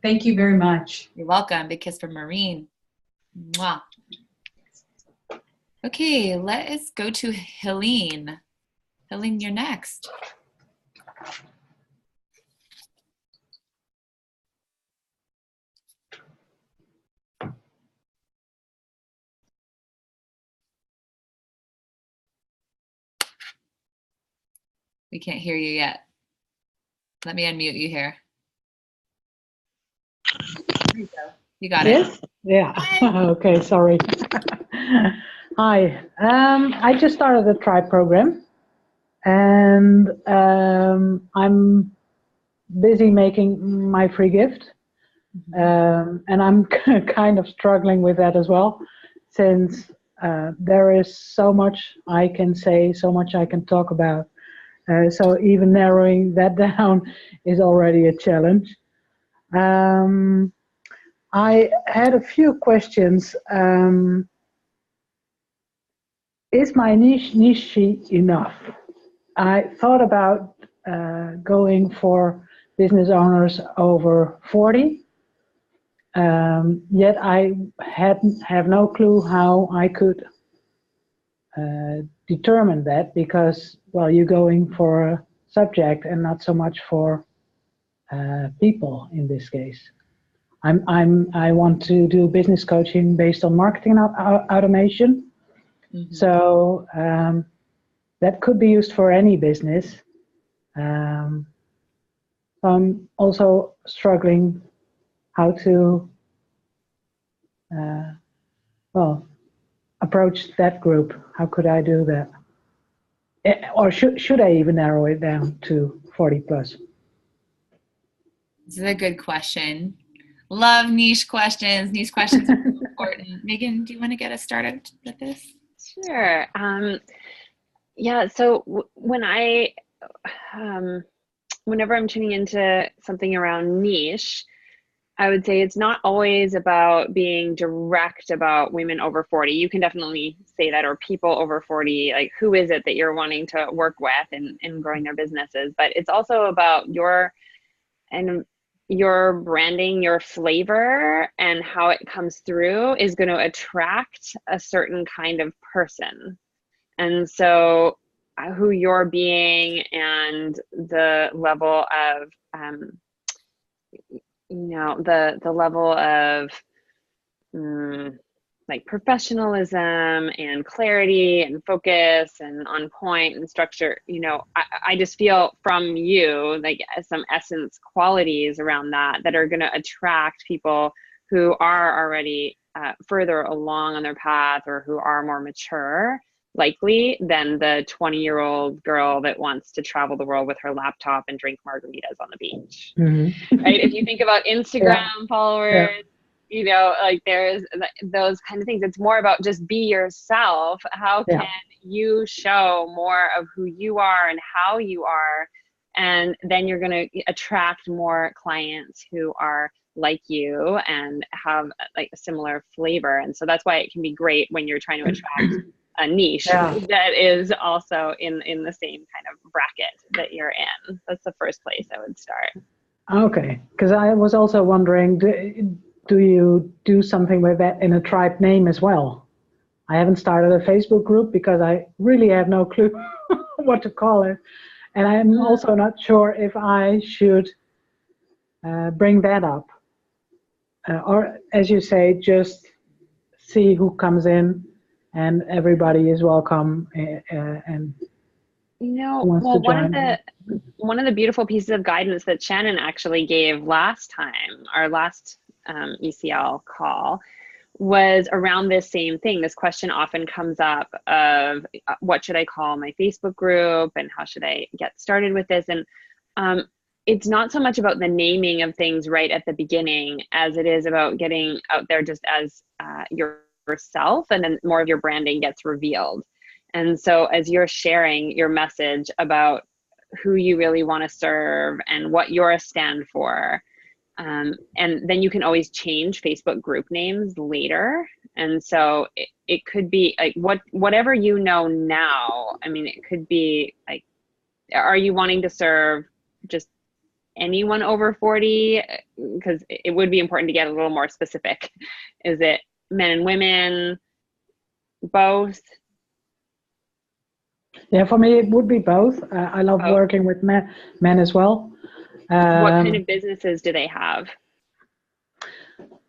Thank you very much.
You're welcome. Big kiss from Maureen. Mwah. Okay, let's go to Helene. Helene, you're next. We can't hear you yet. Let me unmute you here. There you go. You got
Yes?
it.
Yeah. Okay, sorry. Hi. I just started the Tribe program, and I'm busy making my free gift. And I'm kind of struggling with that as well, since there is so much I can say, so much I can talk about. So even narrowing that down is already a challenge. I had a few questions. Is my niche enough? I thought about going for business owners over 40. Yet I have no clue how I could determine that, because, well, you're going for a subject and not so much for people in this case. I want to do business coaching based on marketing automation. Mm-hmm. So that could be used for any business. I'm also struggling how to approach that group. How could I do that? Or should I even narrow it down to 40 plus?
This is a good question. Love niche questions. Niche questions are important. Megan, do you want to get us started with this?
Sure. Yeah. So whenever I'm tuning into something around niche, I would say it's not always about being direct about women over 40. You can definitely say that, or people over 40, like who is it that you're wanting to work with and growing their businesses. But it's also about your branding, your flavor, and how it comes through is going to attract a certain kind of person. And so who you're being and the level of, the level of like professionalism and clarity and focus and on point and structure, I just feel from you like some essence qualities around that are going to attract people who are already further along on their path, or who are more mature, likely, than the 20-year-old girl that wants to travel the world with her laptop and drink margaritas on the beach. Mm-hmm. Right? If you think about Instagram followers, like there's those kind of things. It's more about just be yourself. How can you show more of who you are and how you are? And then you're going to attract more clients who are like you and have like a similar flavor. And so that's why it can be great when you're trying to attract a niche that is also in the same kind of bracket that you're in. That's the first place I would start.
Okay, because I was also wondering, do you do something with that in a tribe name as well? I haven't started a Facebook group because I really have no clue what to call it. And I'm also not sure if I should bring that up. Or, as you say, just see who comes in and everybody is welcome and wants to join.
One of the beautiful pieces of guidance that Shannon actually gave last time, our last ECL call, was around this same thing. This question often comes up of what should I call my Facebook group and how should I get started with this? And it's not so much about the naming of things right at the beginning as it is about getting out there just as yourself, and then more of your branding gets revealed. And so as you're sharing your message about who you really want to serve and what you're a stand for, and then you can always change Facebook group names later. And so it could be like whatever you know now. I mean, it could be like, are you wanting to serve just anyone over 40? Because it would be important to get a little more specific. Is it men and women, both?
Yeah, for me it would be both. I love working with men as well.
What kind of businesses do they have?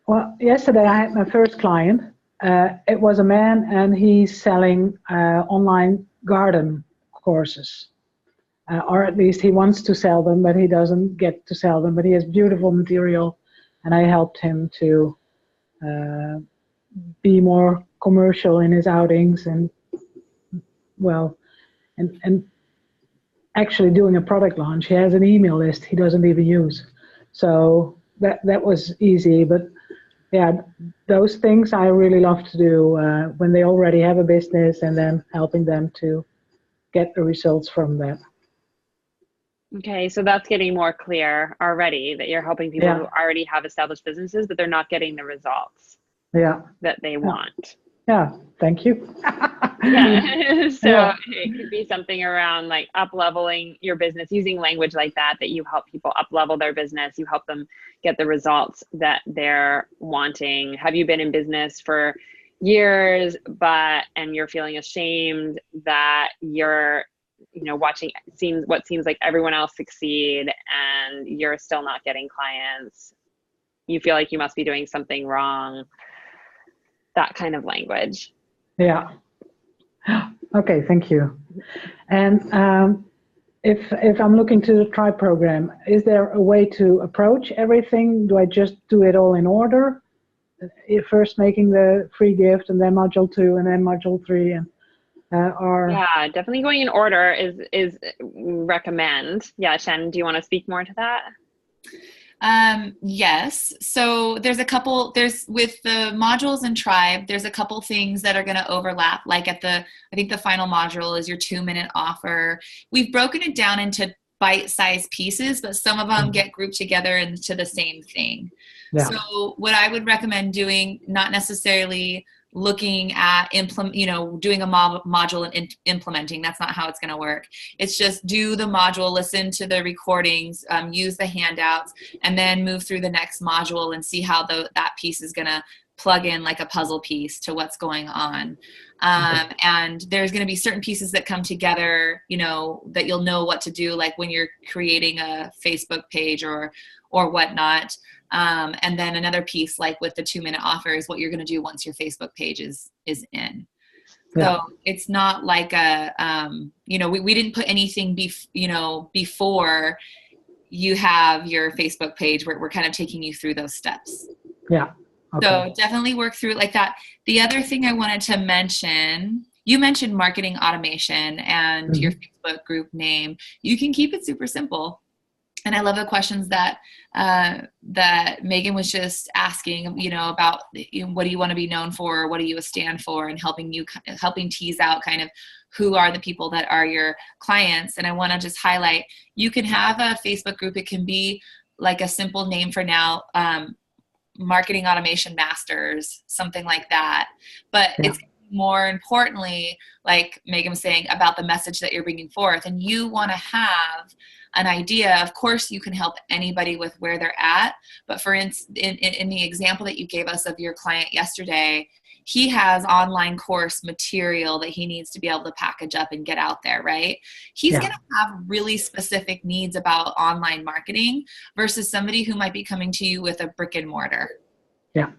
Well, yesterday I had my first client. It was a man, and he's selling online garden courses. Or at least he wants to sell them, but he doesn't get to sell them. But he has beautiful material, and I helped him to be more commercial in his outings, and and actually doing a product launch. He has an email list he doesn't even use, so that was easy. But yeah, those things I really love to do when they already have a business, and then helping them to get the results from that.
Okay, so that's getting more clear already, that you're helping people who already have established businesses, but they're not getting the results that they want.
Yeah, thank you.
So it could be something around like up-leveling your business, using language like that you help people up-level their business, you help them get the results that they're wanting. Have you been in business for years, and you're feeling ashamed that you're watching what seems like everyone else succeed and you're still not getting clients? You feel like you must be doing something wrong. That kind of language.
Yeah. Okay, thank you. And if I'm looking to the Tribe program, is there a way to approach everything? Do I just do it all in order? First making the free gift, and then module 2, and then module 3, and
yeah, definitely going in order is recommend. Yeah, Shannon, do you want to speak more to that?
Yes. So with the modules and Tribe, there's a couple things that are going to overlap. Like I think the final module is your 2-minute offer. We've broken it down into bite-sized pieces, but some of them get grouped together into the same thing. Yeah. So what I would recommend doing, not necessarily looking at doing a module and implementing. That's not how it's going to work. It's just do the module, listen to the recordings, use the handouts, and then move through the next module and see how that piece is going to plug in like a puzzle piece to what's going on. And there's going to be certain pieces that come together, that you'll know what to do, like when you're creating a Facebook page or whatnot. And then another piece, like with the 2-minute offer, is what you're going to do once your Facebook page is in. Yeah. So it's not like we didn't put anything before you have your Facebook page. We're kind of taking you through those steps.
Yeah. Okay.
So definitely work through it like that. The other thing I wanted to mention, you mentioned marketing automation and your Facebook group name. You can keep it super simple. And I love the questions that Megan was just asking, about what do you want to be known for? What do you stand for? And helping tease out kind of who are the people that are your clients. And I want to just highlight, you can have a Facebook group. It can be like a simple name for now, Marketing Automation Masters, something like that. But it's more importantly, like Megan was saying, about the message that you're bringing forth. And you want to have an idea. Of course, you can help anybody with where they're at. But for instance, in the example that you gave us of your client yesterday, he has online course material that he needs to be able to package up and get out there, right? He's
Yeah.
going to have really specific needs about online marketing versus somebody who might be coming to you with a brick and mortar.
Yeah.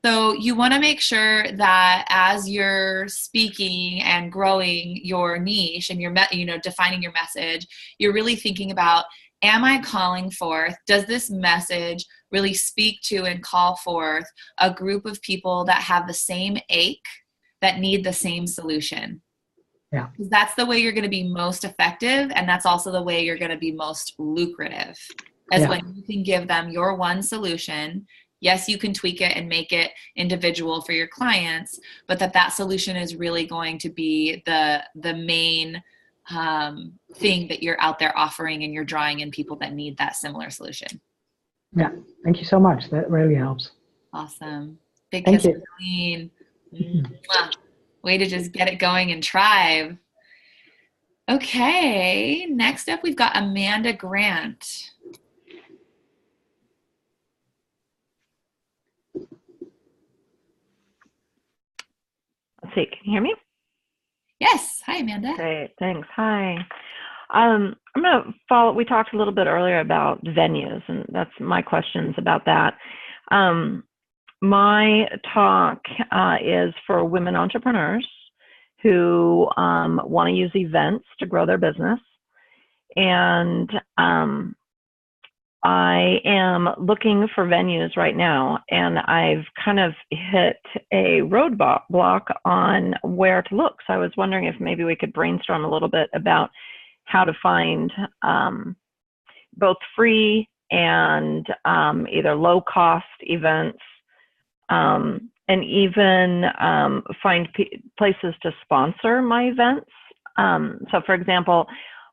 So you want to make sure that as you're speaking and growing your niche and you're, defining your message, you're really thinking about, am I calling forth? Does this message really speak to and call forth a group of people that have the same ache, that need the same solution?
Yeah.
Because that's the way you're going to be most effective, and that's also the way you're going to be most lucrative, as when you can give them your one solution. Yes, you can tweak it and make it individual for your clients, but that solution is really going to be the main thing that you're out there offering, and you're drawing in people that need that similar solution.
Yeah. Thank you so much. That really helps.
Awesome. Big
Thank
kiss
you.
for Colleen. Way to just get it going and Tribe. Okay, next up we've got Amanda Grant.
Let's see, can you hear me?
Yes. Hi, Amanda.
Great, thanks. Hi. I'm going to follow, we talked a little bit earlier about venues, and that's my questions about that. My talk is for women entrepreneurs who want to use events to grow their business. And I am looking for venues right now, and I've kind of hit a roadblock on where to look. So I was wondering if maybe we could brainstorm a little bit about how to find both free and either low-cost events, and even find places to sponsor my events. So for example,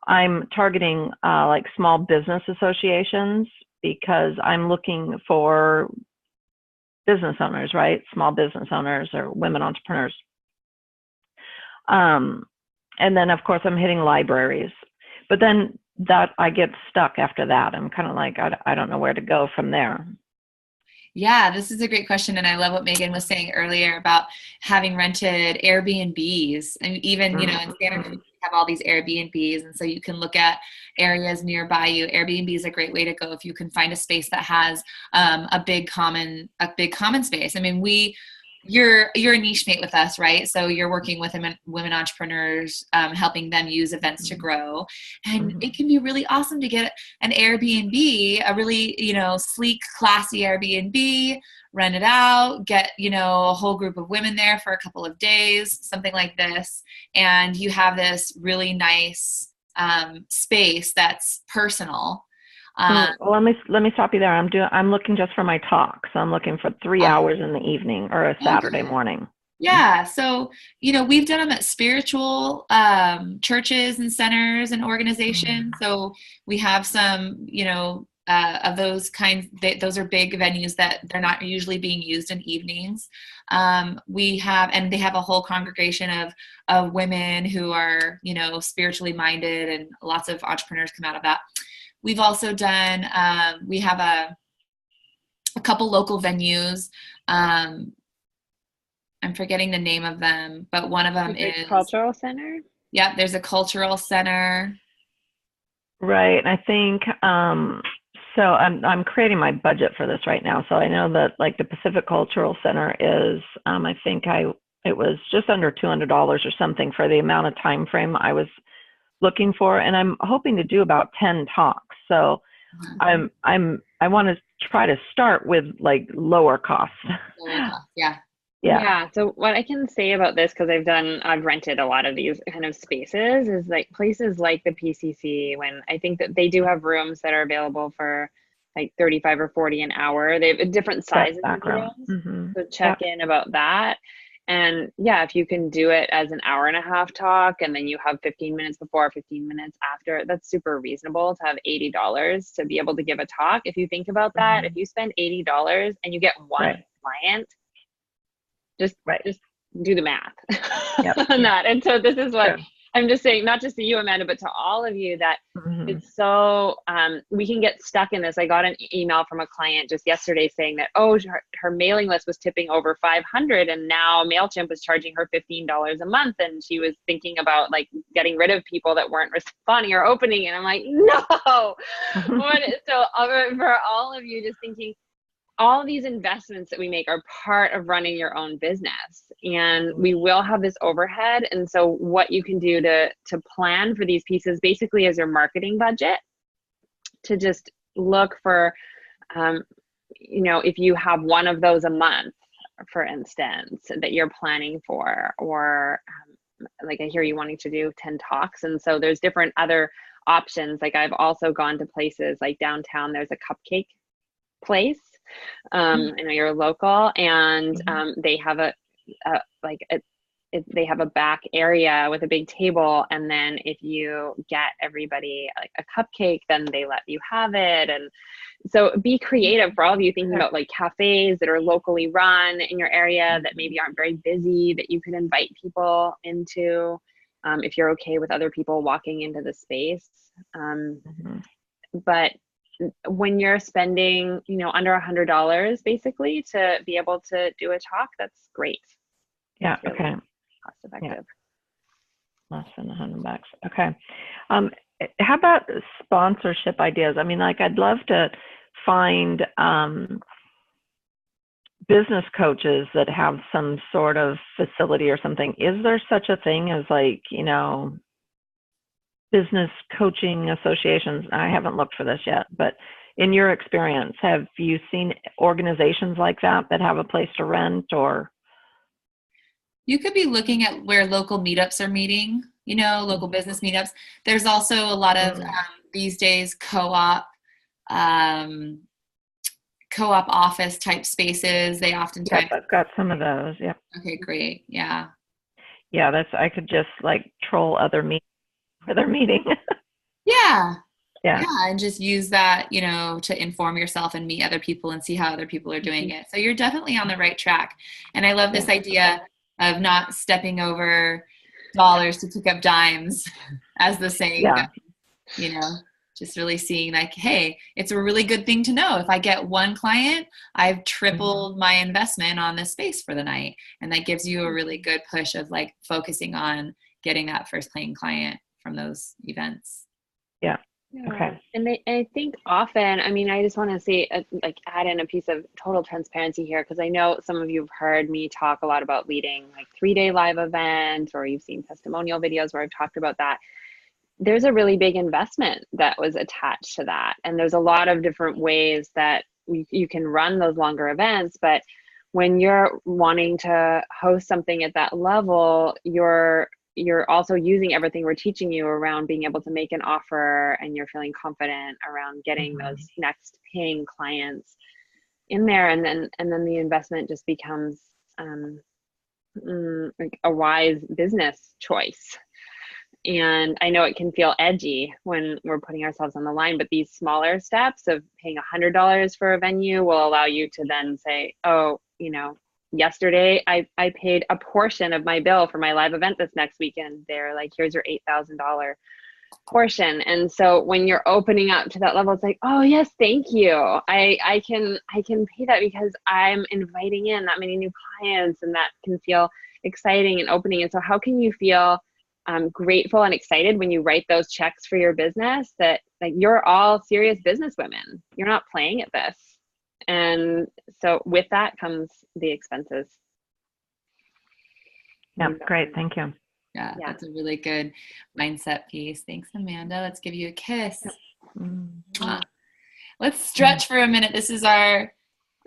I'm targeting like small business associations, because I'm looking for business owners, right? Small business owners or women entrepreneurs. And then of course I'm hitting libraries, but then that I get stuck after that. I'm kind of like, I don't know where to go from there.
Yeah, this is a great question. And I love what Megan was saying earlier about having rented Airbnbs. And even, in Santa Cruz, we have all these Airbnbs. And so you can look at areas nearby you. Airbnb is a great way to go if you can find a space that has a big common space. I mean, you're a niche mate with us, right? So you're working with women entrepreneurs, helping them use events to grow. And it can be really awesome to get an Airbnb, a really, sleek, classy Airbnb, rent it out, get, a whole group of women there for a couple of days, something like this. And you have this really nice space that's personal.
Well, let me stop you there. I'm looking just for my talk. So I'm looking for 3 hours in the evening or a Saturday morning.
Yeah. So, we've done them at spiritual churches and centers and organizations. So we have some, of those kinds. Those are big venues that they're not usually being used in evenings. And they have a whole congregation of women who are, spiritually minded, and lots of entrepreneurs come out of that. We've also done, we have a couple local venues. I'm forgetting the name of them, but one of them is
Cultural Center.
Yeah, there's a cultural center.
Right. I think, so I'm creating my budget for this right now. So I know that like the Pacific Cultural Center is, I think it was just under $200 or something for the amount of time frame I was looking for, and I'm hoping to do about 10 talks. So I want to try to start with like lower cost.
Yeah. So what I can say about this, because I've rented a lot of these kind of spaces, is like places like the PCC, when I think that they do have rooms that are available for like 35 or 40 an hour. They have different sizes of rooms. So check in about that. And yeah, if you can do it as an hour and a half talk, and then you have 15 minutes before, 15 minutes after, that's super reasonable to have $80 to be able to give a talk. If you think about that, if you spend $80 and you get one client, just do the math on that. And so this is what I'm just saying, not just to you, Amanda, but to all of you, that it's so, we can get stuck in this. I got an email from a client just yesterday saying that, oh, her mailing list was tipping over 500 and now MailChimp was charging her $15 a month. And she was thinking about like getting rid of people that weren't responding or opening. And I'm like, no. So for all of you just thinking, all these investments that we make are part of running your own business, and we will have this overhead. And so what you can do to plan for these pieces basically is your marketing budget, to just look for, if you have one of those a month, for instance, that you're planning for, or like I hear you wanting to do 10 talks. And so there's different other options. Like I've also gone to places like downtown, there's a cupcake place. I know you're local, and they have they have a back area with a big table, and then if you get everybody like a cupcake, then they let you have it. And so be creative for all of you thinking about like cafes that are locally run in your area that maybe aren't very busy, that you could invite people into, if you're okay with other people walking into the space. But when you're spending, under $100 basically to be able to do a talk, that's great.
Yeah.
Really
okay.
Cost effective.
Yeah. Less than $100. Okay. How about sponsorship ideas? I mean, like I'd love to find business coaches that have some sort of facility or something. Is there such a thing as like, business coaching associations? I haven't looked for this yet, but in your experience, have you seen organizations like that have a place to rent? Or
you could be looking at where local meetups are meeting, local business meetups. There's also a lot of these days co-op office type spaces. They oftentimes.
Yep, I've got some of those. Yep.
Okay, great. Yeah.
Yeah, I could just like troll other meetings for their meeting.
Yeah.
Yeah.
And just use that, to inform yourself and meet other people and see how other people are doing it. So you're definitely on the right track. And I love this idea of not stepping over dollars to pick up dimes, as the saying goes, just really seeing like, hey, it's a really good thing to know. If I get one client, I've tripled my investment on this space for the night. And that gives you a really good push of like focusing on getting that first paying client from those events.
Yeah. Okay.
And I think often, I just want to say, add in a piece of total transparency here, because I know some of you have heard me talk a lot about leading like 3-day live events, or you've seen testimonial videos where I've talked about that. There's a really big investment that was attached to that. And there's a lot of different ways that you can run those longer events. But when you're wanting to host something at that level, you're also using everything we're teaching you around being able to make an offer, and you're feeling confident around getting those next paying clients in there. And then the investment just becomes like a wise business choice. And I know it can feel edgy when we're putting ourselves on the line, but these smaller steps of paying $100 for a venue will allow you to then say, oh, yesterday I paid a portion of my bill for my live event this next weekend. They're like, here's your $8,000 portion. And so when you're opening up to that level, it's like, oh yes, thank you. I can pay that because I'm inviting in that many new clients, and that can feel exciting and opening. And so how can you feel grateful and excited when you write those checks for your business, that like you're all serious business women. You're not playing at this. And so with that comes the expenses.
Yeah, great. Thank you.
Yeah, that's a really good mindset piece. Thanks, Amanda. Let's give you a kiss. Let's stretch for a minute. This is our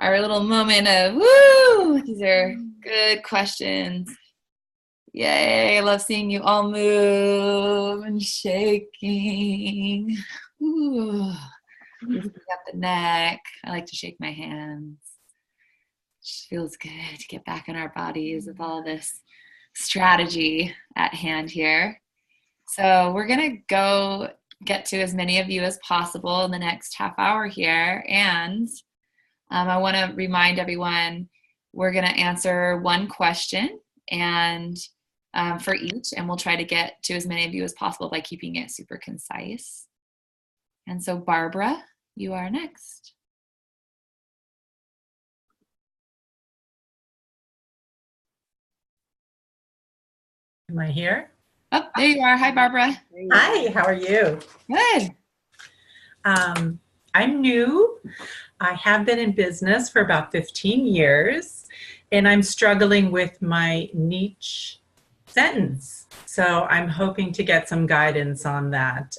little moment of woo. These are good questions. Yay, I love seeing you all move and shaking. Ooh. Lifting up the neck. I like to shake my hands. It just feels good to get back in our bodies with all this strategy at hand here. So we're going to go get to as many of you as possible in the next half hour here. And I want to remind everyone, we're going to answer one question, and for each, and we'll try to get to as many of you as possible by keeping it super concise. And so Barbara, you are next.
Am I here?
Oh, there you are. Hi, Barbara.
Hi, how are you?
Good.
I'm new. I have been in business for about 15 years, and I'm struggling with my niche sentence. So I'm hoping to get some guidance on that.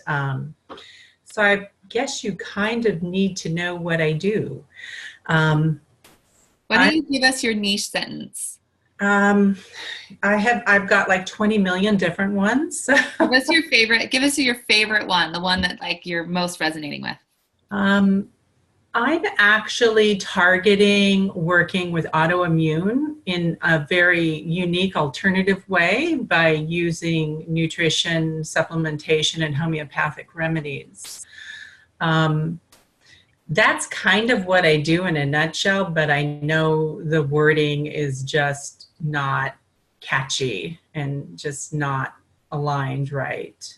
So I guess you kind of need to know what I do.
Why don't you give us your niche sentence?
I've got like 20 million different ones.
Give us your favorite one, the one that like you're most resonating with.
I'm actually targeting working with autoimmune in a very unique alternative way by using nutrition, supplementation, and homeopathic remedies. That's kind of what I do in a nutshell, but I know the wording is just not catchy and just not aligned right.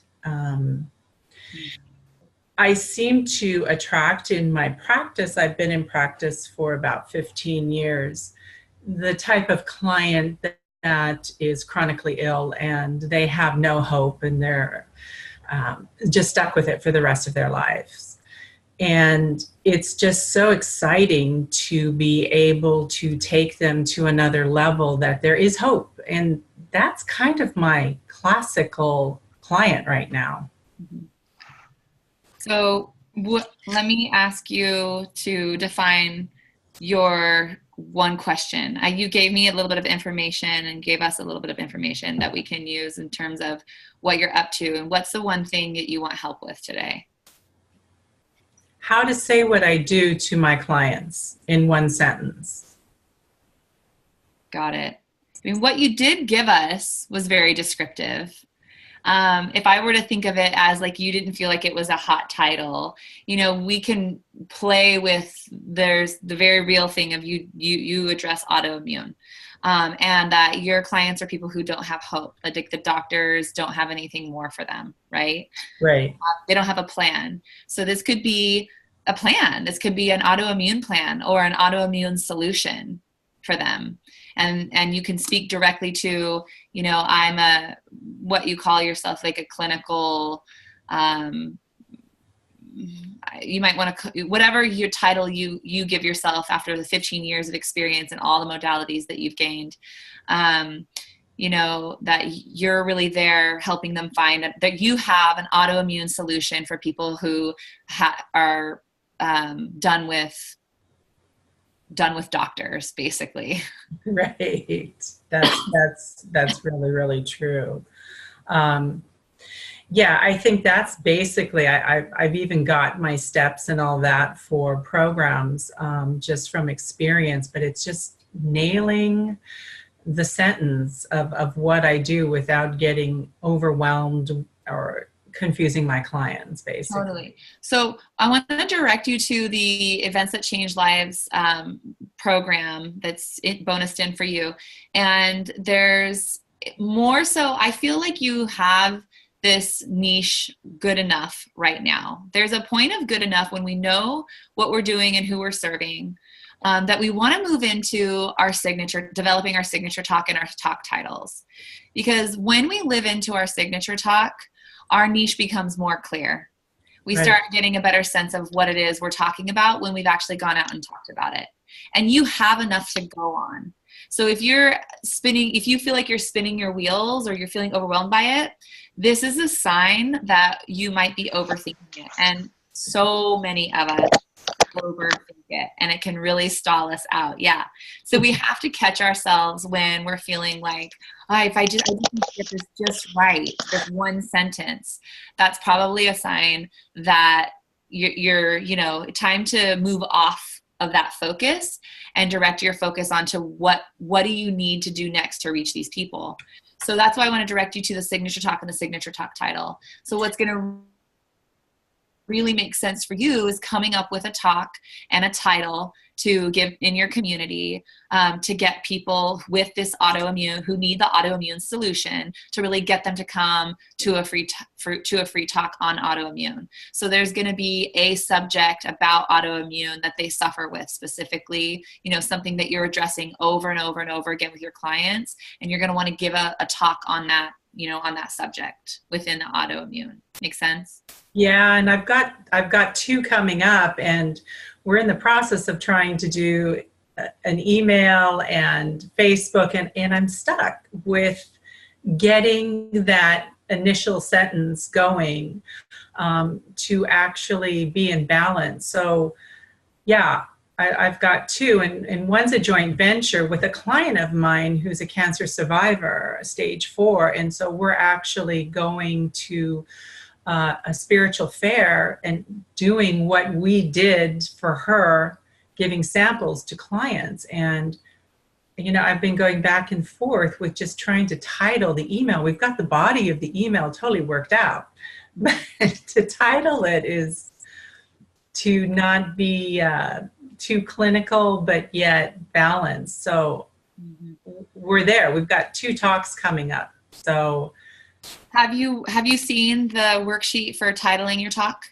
I seem to attract in my practice, I've been in practice for about 15 years, the type of client that is chronically ill and they have no hope and they're just stuck with it for the rest of their lives. And it's just so exciting to be able to take them to another level, that there is hope. And that's kind of my classical client right now.
Mm-hmm. So let me ask you to define your one question. You gave me a little bit of information and gave us a little bit of information that we can use in terms of what you're up to, and what's the one thing that you want help with today?
How to say what I do to my clients in one sentence.
Got it. I mean, what you did give us was very descriptive. If I were to think of it as like you didn't feel like it was a hot title, you know, we can play with, there's the very real thing of you address autoimmune, and that your clients are people who don't have hope. Like the doctors don't have anything more for them, right?
Right.
They don't have a plan. So this could be a plan. This could be an autoimmune plan or an autoimmune solution for them. And you can speak directly to, you know, I'm what you call yourself, like a clinical, you might want to, whatever your title you give yourself after the 15 years of experience and all the modalities that you've gained, you know, that you're really there helping them find that you have an autoimmune solution for people who are done with doctors, basically.
Right. That's really, really true. Yeah, I think that's basically, I've even got my steps and all that for programs just from experience, but it's just nailing the sentence of what I do without getting overwhelmed or confusing my clients, basically.
Totally. So I want to direct you to the Events That Change Lives program that's bonused in for you. And there's more, so I feel like you have this niche good enough right now. There's a point of good enough when we know what we're doing and who we're serving, that we want to move into our signature, developing our signature talk and our talk titles. Because when we live into our signature talk, our niche becomes more clear. We start getting a better sense of what it is we're talking about when we've actually gone out and talked about it. And you have enough to go on. So if you feel like you're spinning your wheels or you're feeling overwhelmed by it, this is a sign that you might be overthinking it. And so many of us overthink it, and it can really stall us out. Yeah. So we have to catch ourselves when we're feeling like, if I just get this just right, this one sentence, that's probably a sign that you're time to move off of that focus and direct your focus onto what do you need to do next to reach these people. So that's why I want to direct you to the signature talk and the signature talk title. So what's going to really make sense for you is coming up with a talk and a title to give in your community to get people with this autoimmune who need the autoimmune solution to really get them to come to a free talk on autoimmune. So there's going to be a subject about autoimmune that they suffer with specifically, something that you're addressing over and over and over again with your clients, and you're going to want to give a talk on that, on that subject within the autoimmune. Make sense?
Yeah, and I've got 2 coming up, and we're in the process of trying to do an email and Facebook, and I'm stuck with getting that initial sentence going to actually be in balance. So yeah, I've got 2, and one's a joint venture with a client of mine who's a cancer survivor, stage 4. And so we're actually going to a spiritual fair and doing what we did for her, giving samples to clients. And, I've been going back and forth with just trying to title the email. We've got the body of the email totally worked out, but to title it is to not be too clinical, but yet balanced. So we're there. We've got 2 talks coming up. So
have you seen the worksheet for titling your talk?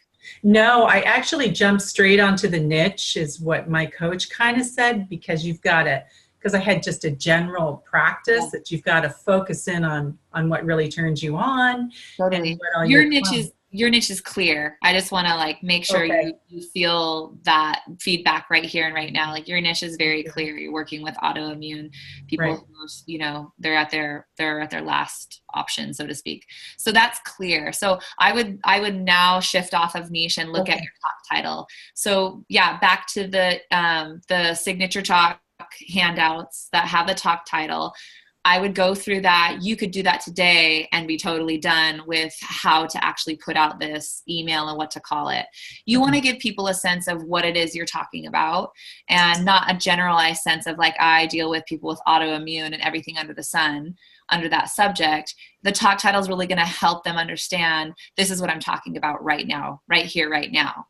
No, I actually jumped straight onto the niche, is what my coach kind of said, because because I had just a general practice that you've got to focus in on what really turns you on.
Totally. Your niche is clear. I just want to make sure you feel that feedback right here and right now. Your niche is very clear. You're working with autoimmune people, right, who, they're at their last option, so to speak. So that's clear. So I would now shift off of niche and look at your talk title. So yeah, back to the signature talk handouts that have the talk title. I would go through that. You could do that today and be totally done with how to actually put out this email and what to call it. You want to give people a sense of what it is you're talking about, and not a generalized sense of I deal with people with autoimmune and everything under the sun under that subject. The talk title is really going to help them understand this is what I'm talking about right now, right here, right now.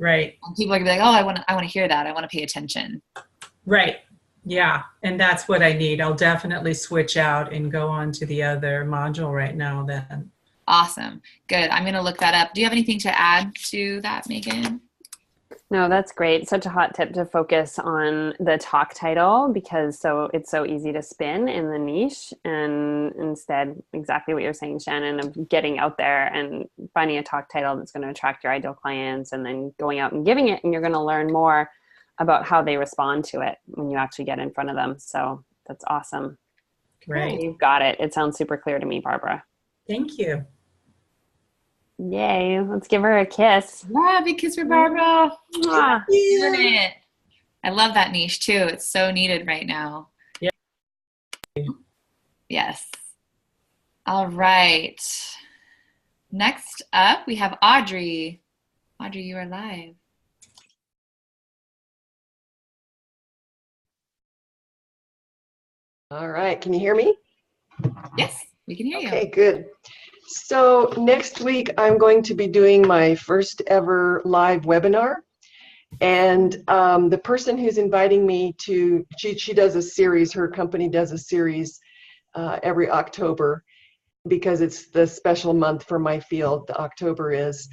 Right.
And people are going to be like, oh, I want to hear that. I want to pay attention.
Right. Yeah, and that's what I need. I'll definitely switch out and go on to the other module right now then.
Awesome. Good. I'm going to look that up. Do you have anything to add to that, Megan?
No, that's great. Such a hot tip to focus on the talk title, because it's so easy to spin in the niche, and instead, exactly what you're saying, Shannon, of getting out there and finding a talk title that's going to attract your ideal clients, and then going out and giving it, and you're going to learn more about how they respond to it when you actually get in front of them. So that's awesome.
Great.
You've got it. It sounds super clear to me, Barbara.
Thank you.
Yay. Let's give her a kiss.
Yeah, big kiss for Barbara. Doing it. I love that niche too. It's so needed right now.
Yeah.
Yes. All right. Next up, we have Audrey. Audrey, you are live.
All right, can you hear me?
Yes, we can hear you.
Okay, good. So next week, I'm going to be doing my first ever live webinar. And the person who's inviting me to, she does a series, her company does a series every October, because it's the special month for my field, the October is.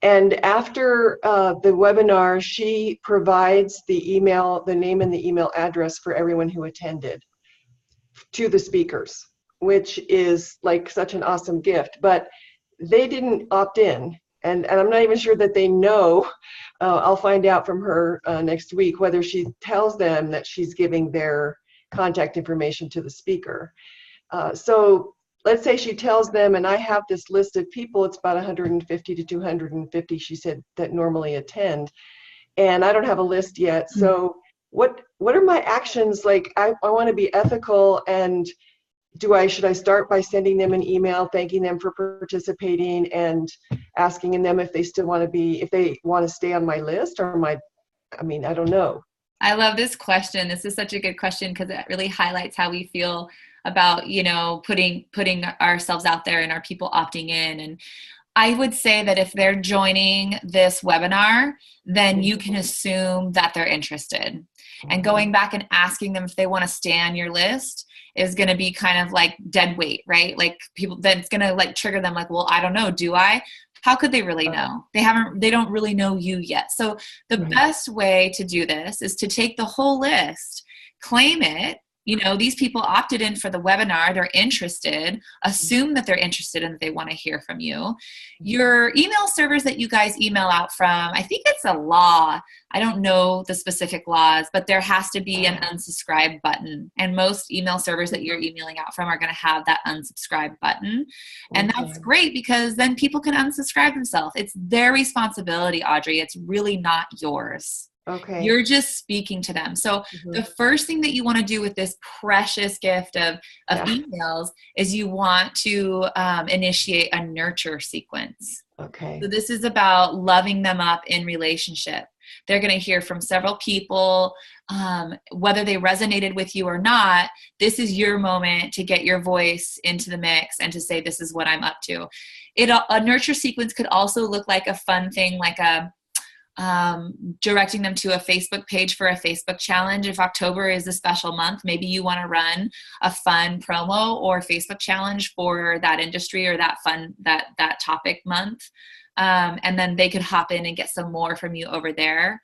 And after the webinar, she provides the email, the name and the email address for everyone who attended to the speakers, which is such an awesome gift. But they didn't opt in, and I'm not even sure that they know. I'll find out from her next week whether she tells them that she's giving their contact information to the speaker. So let's say she tells them, and I have this list of people, it's about 150 to 250, she said, that normally attend, and I don't have a list yet. So what are my actions? I want to be ethical, and should I start by sending them an email thanking them for participating and asking them if they still want to if they want to stay on my list, or I don't know.
I love this question. This is such a good question, because it really highlights how we feel about, putting ourselves out there and our people opting in. And I would say that if they're joining this webinar, then you can assume that they're interested. And going back and asking them if they want to stay on your list is going to be kind of like dead weight, right? Like people, then it's going to like trigger them like, well, I don't know. Do I? How could they really know? They don't really know you yet. So the best way to do this is to take the whole list, claim it. You know, these people opted in for the webinar. They're interested. Assume that they're interested and that they want to hear from you. Your email servers that you guys email out from, I think it's a law. I don't know the specific laws, but there has to be an unsubscribe button. And most email servers that you're emailing out from are going to have that unsubscribe button. And that's great because then people can unsubscribe themselves. It's their responsibility, Audrey. It's really not yours.
Okay.
You're just speaking to them. So the first thing that you want to do with this precious gift of emails is you want to initiate a nurture sequence.
Okay.
So this is about loving them up in relationship. They're going to hear from several people, whether they resonated with you or not. This is your moment to get your voice into the mix and to say, this is what I'm up to. A nurture sequence could also look like a fun thing, like directing them to a Facebook page for a Facebook challenge. If October is a special month, maybe you want to run a fun promo or Facebook challenge for that industry or that topic month. And then they could hop in and get some more from you over there.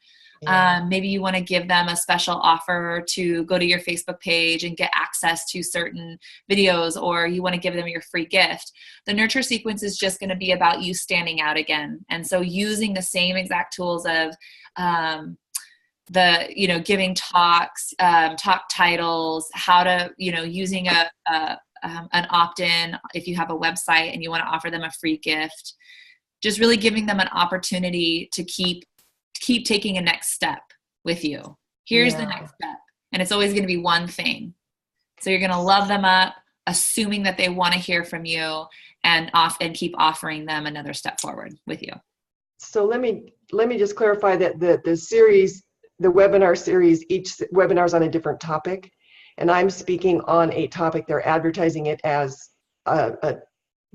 Maybe you want to give them a special offer to go to your Facebook page and get access to certain videos, or you want to give them your free gift. The nurture sequence is just going to be about you standing out again. And so using the same exact tools of giving talks, talk titles, how to, using an opt-in if you have a website and you want to offer them a free gift, just really giving them an opportunity to keep taking a next step with you. Here's the next step. And it's always going to be one thing. So you're going to love them up, assuming that they want to hear from you, and keep offering them another step forward with you.
So let me just clarify that the series, the webinar series, each webinar is on a different topic, and I'm speaking on a topic. They're advertising it as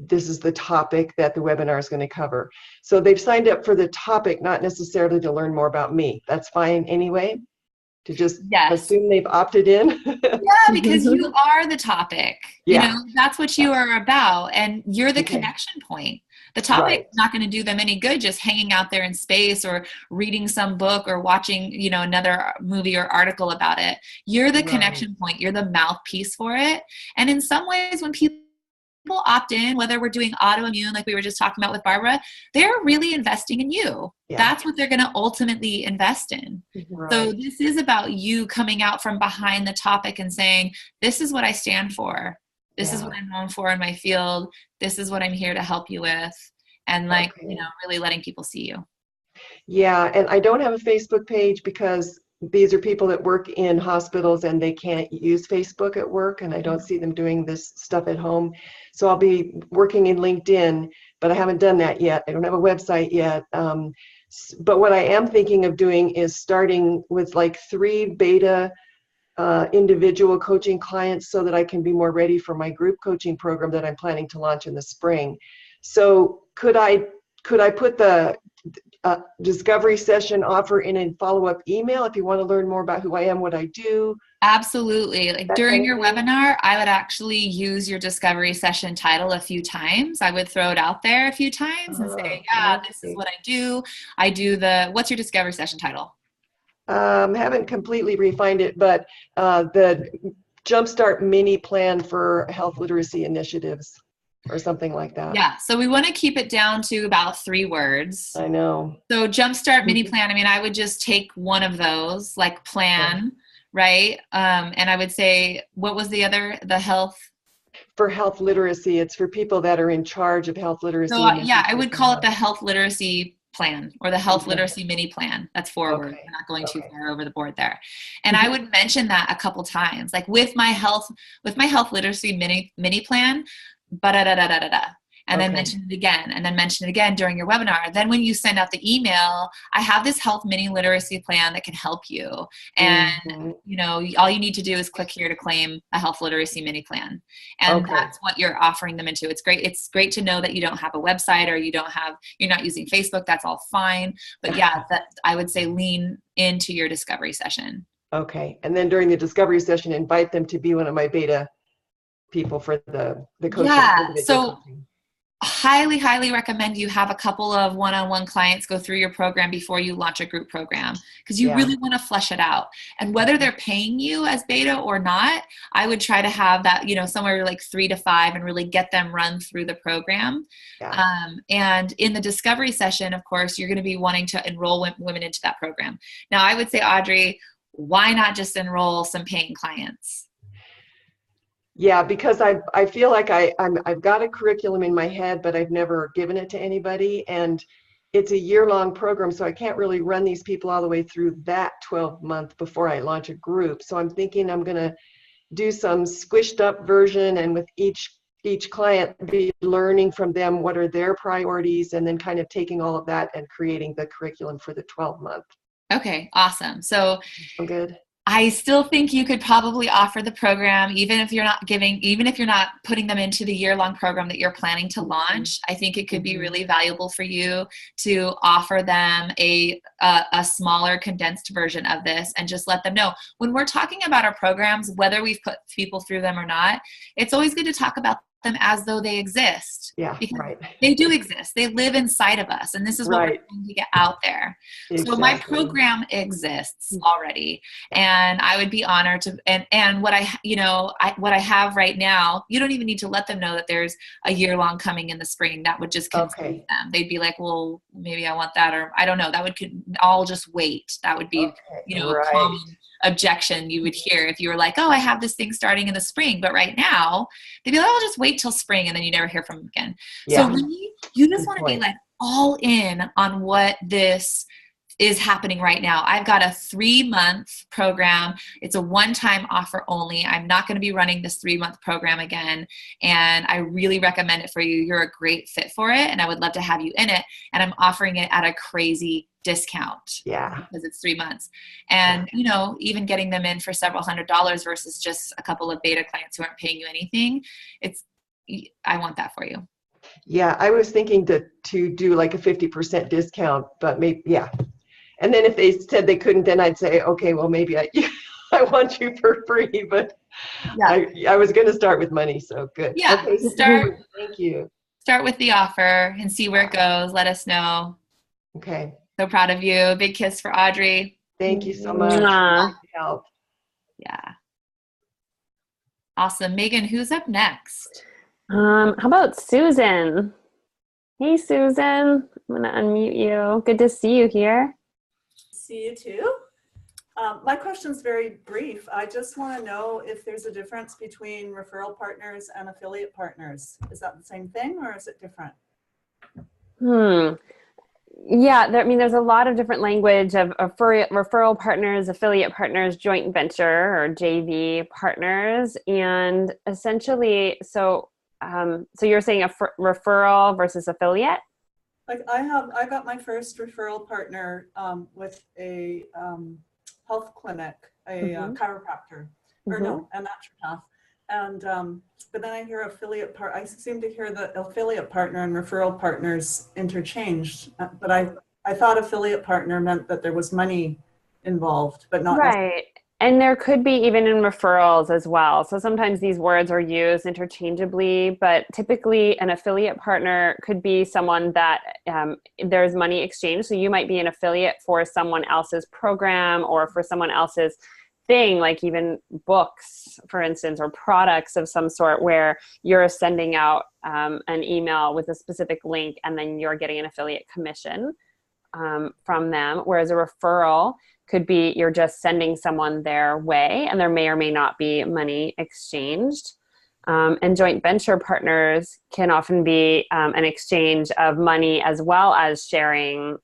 this is the topic that the webinar is going to cover. So they've signed up for the topic, not necessarily to learn more about me. That's fine anyway, to just assume they've opted in.
Yeah, because you are the topic. That's what you are about, and you're the connection point. The topic is not going to do them any good just hanging out there in space or reading some book or watching, another movie or article about it. You're the connection point. You're the mouthpiece for it. And in some ways, when people opt in, whether we're doing autoimmune like we were just talking about with Barbara, they're really investing in you. That's what they're going to ultimately invest in. So this is about you coming out from behind the topic and saying, this is what I stand for. This is what I'm known for in my field. This is what I'm here to help you with. And really letting people see you. Yeah.
And I don't have a Facebook page because these are people that work in hospitals and they can't use Facebook at work, and I don't see them doing this stuff at home. So I'll be working in LinkedIn, but I haven't done that yet. I don't have a website yet. But what I am thinking of doing is starting with like 3 beta individual coaching clients so that I can be more ready for my group coaching program that I'm planning to launch in the spring. So could I put the discovery session offer in a follow-up email if you want to learn more about who I am, what I do?
Absolutely. Like during your webinar, I would actually use your discovery session title a few times. I would throw it out there a few times and say, this is what I do. I do what's your discovery session title?
Haven't completely refined it, but the Jumpstart Mini Plan for Health Literacy Initiatives, or something like that.
Yeah, so we want to keep it down to about 3 words.
I know.
So Jumpstart Mini Plan, I would just take one of those, like plan, right? And I would say, what was the other, the health?
For health literacy, it's for people that are in charge of health literacy.
So I would call it the health literacy plan or the health literacy mini plan. That's 4 words. We're not going too far over the board there. And I would mention that a couple times, like with my health literacy mini plan, and then mention it again, and then mention it again during your webinar. Then when you send out the email, I have this health mini literacy plan that can help you. And, you know, all you need to do is click here to claim a health literacy mini plan. And that's what you're offering them into. It's great. It's great to know that you don't have a website or you're not using Facebook. That's all fine. But yeah, that I would say lean into your discovery session.
Okay. And then during the discovery session, invite them to be one of my beta people for the coaching.
Yeah. So coaching. Highly recommend you have a couple of one-on-one clients go through your program before you launch a group program, because you really want to flesh it out. And whether they're paying you as beta or not, I would try to have that, you know, somewhere like 3 to 5 and really get them run through the program. And in the discovery session, of course, you're going to be wanting to enroll women into that program. Now, I would say, Audrey, why not just enroll some paying clients?
Yeah, because I feel like I've got a curriculum in my head, but I've never given it to anybody. And it's a year-long program, so I can't really run these people all the way through that 12-month before I launch a group. So I'm thinking I'm going to do some squished up version, and with each client be learning from them what are their priorities, and then kind of taking all of that and creating the curriculum for the 12-month.
Okay, awesome. So
good.
I still think you could probably offer the program, even if you're not putting them into the year-long program that you're planning to launch. I think it could be really valuable for you to offer them a smaller, condensed version of this, and just let them know. When we're talking about our programs, whether we've put people through them or not, it's always good to talk about them as though they exist.
Yeah,
because they do exist. They live inside of us, and this is what we're trying to get out there. So my program exists already, and I would be honored to. And what I have right now, you don't even need to let them know that there's a year-long coming in the spring. That would just confuse them. They'd be like, well, maybe I want that, or I don't know. That would all just wait. That would be a common objection you would hear if you were like, oh, I have this thing starting in the spring, but right now they'd be like, oh, I'll just wait till spring, and then you never hear from them again. So really, you just want to be like all in on what this is happening right now. I've got a 3-month program. It's a one-time offer only. I'm not going to be running this 3-month program again, and I really recommend it for you. You're a great fit for it, and I would love to have you in it, and I'm offering it at a crazy discount. Because it's 3 months. And even getting them in for several $100s versus just a couple of beta clients who aren't paying you anything, I want that for you.
Yeah, I was thinking to do like a 50% discount, but maybe and then if they said they couldn't, then I'd say, okay, well, maybe I want you for free, but I was going to start with money, so good.
Yeah,
okay, thank you.
Start with the offer and see where it goes. Let us know.
Okay.
So proud of you. Big kiss for Audrey.
Thank you so much for help.
Yeah. Awesome. Megan, who's up next?
How about Susan? Hey, Susan. I'm going to unmute you. Good to see you here.
See you too. My question's very brief. I just want to know if there's a difference between referral partners and affiliate partners. Is that the same thing, or is it different?
Yeah, there's a lot of different language of referral partners, affiliate partners, joint venture or JV partners, and essentially, so you're saying a referral versus affiliate?
Like I got my first referral partner with a health clinic, a chiropractor, or no, a naturopath, and but then I hear I seem to hear the affiliate partner and referral partners interchanged, but I thought affiliate partner meant that there was money involved, but not
right. And there could be even in referrals as well. So sometimes these words are used interchangeably, but typically an affiliate partner could be someone that there's money exchange. So you might be an affiliate for someone else's program or for someone else's thing, like even books, for instance, or products of some sort, where you're sending out an email with a specific link and then you're getting an affiliate commission from them. Whereas a referral could be you're just sending someone their way and there may or may not be money exchanged. And joint venture partners can often be an exchange of money as well as sharing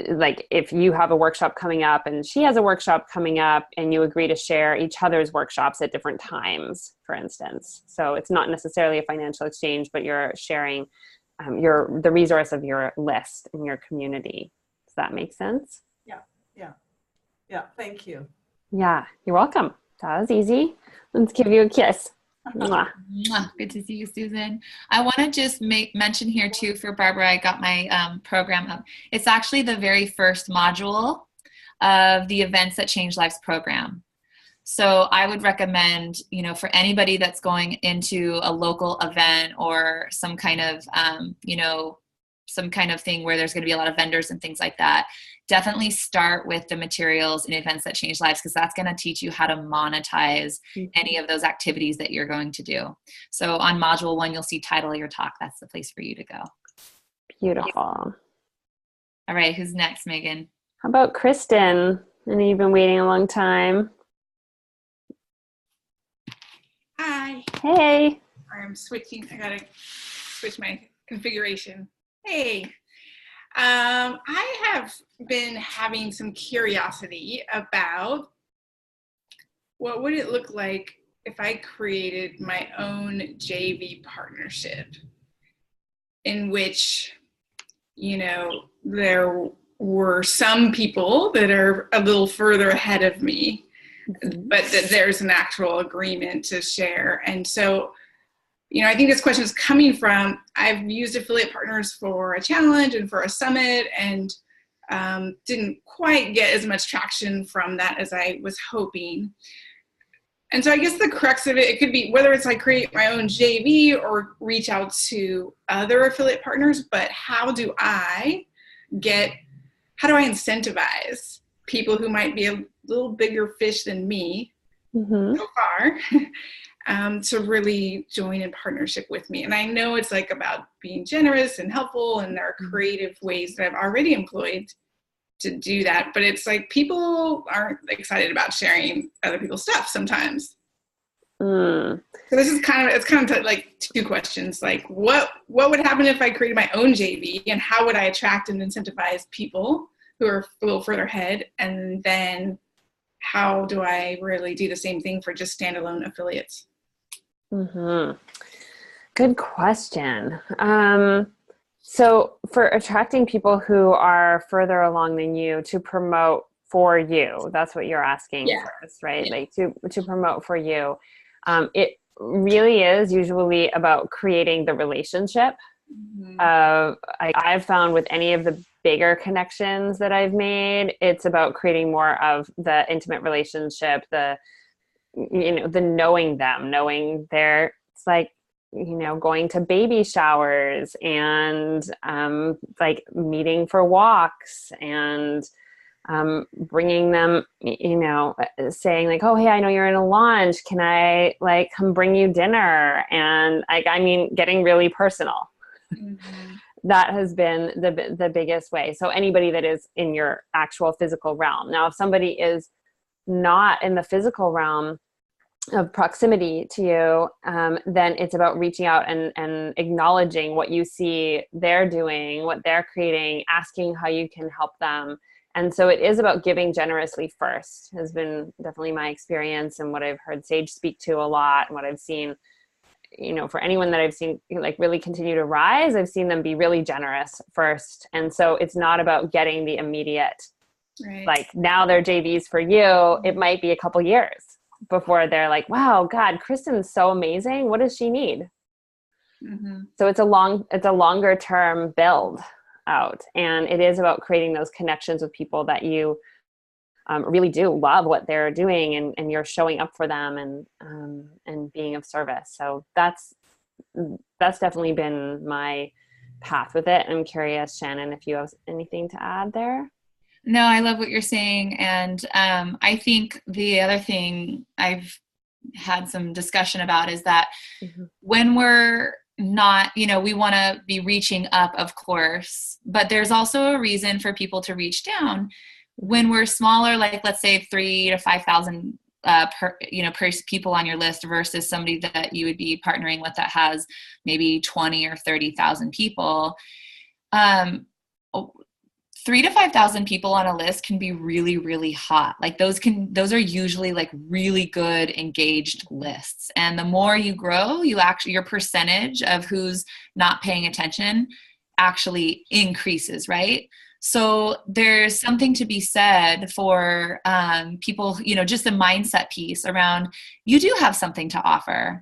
like if you have a workshop coming up and she has a workshop coming up and you agree to share each other's workshops at different times, for instance. So it's not necessarily a financial exchange, but you're sharing the resource of your list in your community. Does that make sense?
Yeah, thank you.
Yeah, you're welcome. That was easy. Let's give you a kiss. Mwah.
Mwah. Good to see you, Susan. I want to just mention here too for Barbara, I got my program up. It's actually the very first module of the Events That Change Lives program. So I would recommend, for anybody that's going into a local event or some kind of, some kind of thing where there's going to be a lot of vendors and things like that, definitely start with the materials and Events That Change Lives, because that's going to teach you how to monetize any of those activities that you're going to do. So on module 1, you'll see title of your talk. That's the place for you to go.
Beautiful.
All right. Who's next, Megan?
How about Kristen? I know you've been waiting a long time.
Hi.
Hey.
I'm switching. I gotta switch my configuration. Hey. I have been having some curiosity about what would it look like if I created my own JV partnership in which, there were some people that are a little further ahead of me, but that there's an actual agreement to share. And so, I think this question is coming from, I've used affiliate partners for a challenge and for a summit and didn't quite get as much traction from that as I was hoping. And so I guess the crux of it could be whether it's I create my own JV or reach out to other affiliate partners, but how do I incentivize people who might be a little bigger fish than me so far to really join in partnership with me? And I know it's like about being generous and helpful, and there are creative ways that I've already employed to do that, but it's like people aren't excited about sharing other people's stuff sometimes. So this is kind of like two questions, like what would happen if I created my own JV, and how would I attract and incentivize people who are a little further ahead, and then how do I really do the same thing for just standalone affiliates?
Good question. So for attracting people who are further along than you to promote for you, that's what you're asking first, right? Yeah. Like to promote for you. It really is usually about creating the relationship. I've found with any of the bigger connections that I've made, it's about creating more of the intimate relationship, the knowing them, knowing it's like, going to baby showers and like meeting for walks and bringing them, saying like, oh, hey, I know you're in a launch. Can I like come bring you dinner? And getting really personal. That has been the biggest way. So anybody that is in your actual physical realm. Now, if somebody is not in the physical realm of proximity to you, then it's about reaching out and acknowledging what you see they're doing, what they're creating, asking how you can help them. And so it is about giving generously first, has been definitely my experience and what I've heard Sage speak to a lot, and what I've seen, for anyone that I've seen like really continue to rise, I've seen them be really generous first. And so it's not about getting the immediate, like now they're JVs for you. It might be a couple years before they're like, wow, God, Kristen's so amazing. What does she need? So it's a longer term build out. And it is about creating those connections with people that you really do love what they're doing, and you're showing up for them and being of service. So that's definitely been my path with it. I'm curious, Shannon, if you have anything to add there.
No, I love what you're saying. And I think the other thing I've had some discussion about is that when we're not, we want to be reaching up, of course, but there's also a reason for people to reach down. When we're smaller, like let's say 3,000 to 5,000 per people on your list versus somebody that you would be partnering with that has maybe 20 or 30,000 people. 3 to 5,000 people on a list can be really, really hot. Like those are usually like really good engaged lists. And the more you grow, your percentage of who's not paying attention actually increases, right? So there's something to be said for people, just the mindset piece around, you do have something to offer.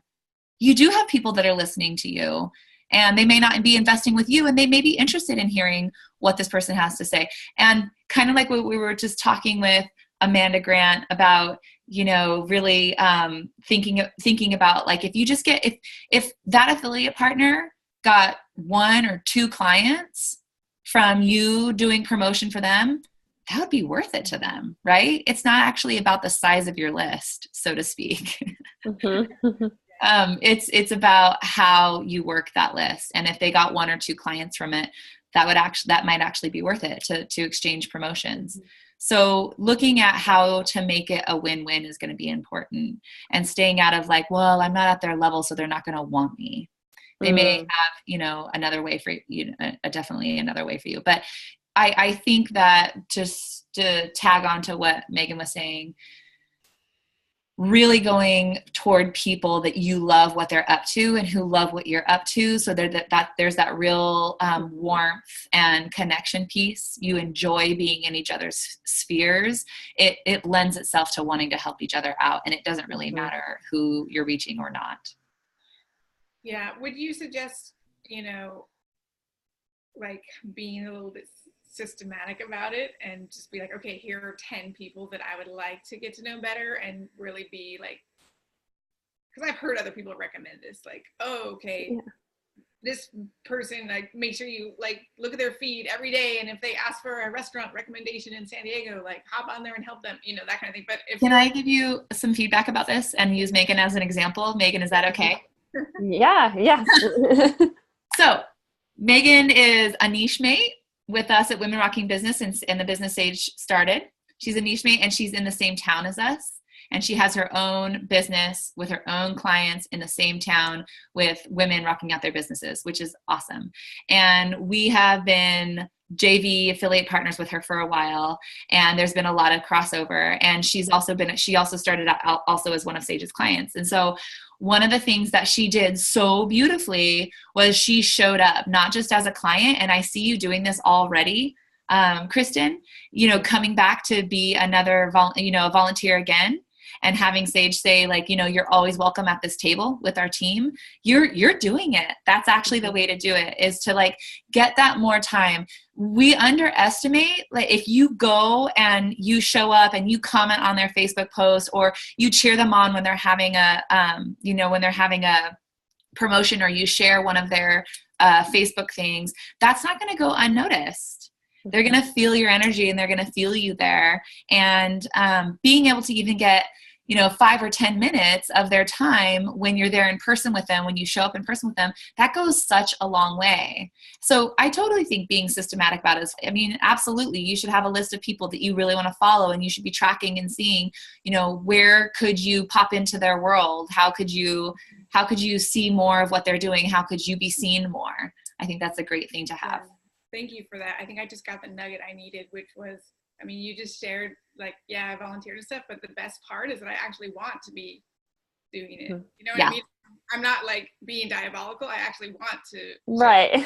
You do have people that are listening to you, and they may not be investing with you, and they may be interested in hearing what this person has to say. And kind of like what we were just talking with Amanda Grant about, really thinking about, like, if you just if that affiliate partner got 1 or 2 clients from you doing promotion for them, that would be worth it to them, right? It's not actually about the size of your list, so to speak. It's about how you work that list. And if they got 1 or 2 clients from it, that might actually be worth it to exchange promotions. So looking at how to make it a win-win is going to be important, and staying out of like, well, I'm not at their level, so they're not going to want me. They may have, another way for you, definitely another way for you. But I think that, just to tag on to what Megan was saying, really going toward people that you love what they're up to and who love what you're up to, so that there's that real warmth and connection piece. You enjoy being in each other's spheres. It lends itself to wanting to help each other out, and it doesn't really matter who you're reaching or not.
Yeah. Would you suggest, like being a little bit systematic about it, and just be like, okay, here are 10 people that I would like to get to know better, and really be like, because I've heard other people recommend this, like, oh, okay, this person, like, make sure you like look at their feed every day, and if they ask for a restaurant recommendation in San Diego, like hop on there and help them, that kind of thing. But
Can I give you some feedback about this and use Megan as an example? Megan, is that okay?
Yeah.
So Megan is a niche mate with us at Women Rocking Business, and the business stage started. She's a niche mate, and she's in the same town as us. And she has her own business with her own clients in the same town with women rocking out their businesses, which is awesome. And we have been JV affiliate partners with her for a while, and there's been a lot of crossover. And she also started out also as one of Sage's clients. And so one of the things that she did so beautifully was she showed up not just as a client, and I see you doing this already, Kristen, coming back to be another volunteer again, and having Sage say, like, you're always welcome at this table with our team. You're doing it. That's actually the way to do it, is to like get that more time. We underestimate, like, if you go and you show up and you comment on their Facebook post, or you cheer them on when they're having a promotion, or you share one of their Facebook things, that's not going to go unnoticed. They're going to feel your energy, and they're going to feel you there. And being able to even get 5 or 10 minutes of their time when you're there in person with them, when you show up in person with them, that goes such a long way. So I totally think being systematic about it absolutely, you should have a list of people that you really want to follow, and you should be tracking and seeing, where could you pop into their world? How could you see more of what they're doing? How could you be seen more? I think that's a great thing to have.
Thank you for that. I think I just got the nugget I needed, which was, you just shared, like, yeah, I volunteered and stuff, but the best part is that I actually want to be doing it. You know what I mean? I'm not like being diabolical. I actually want to.
Right.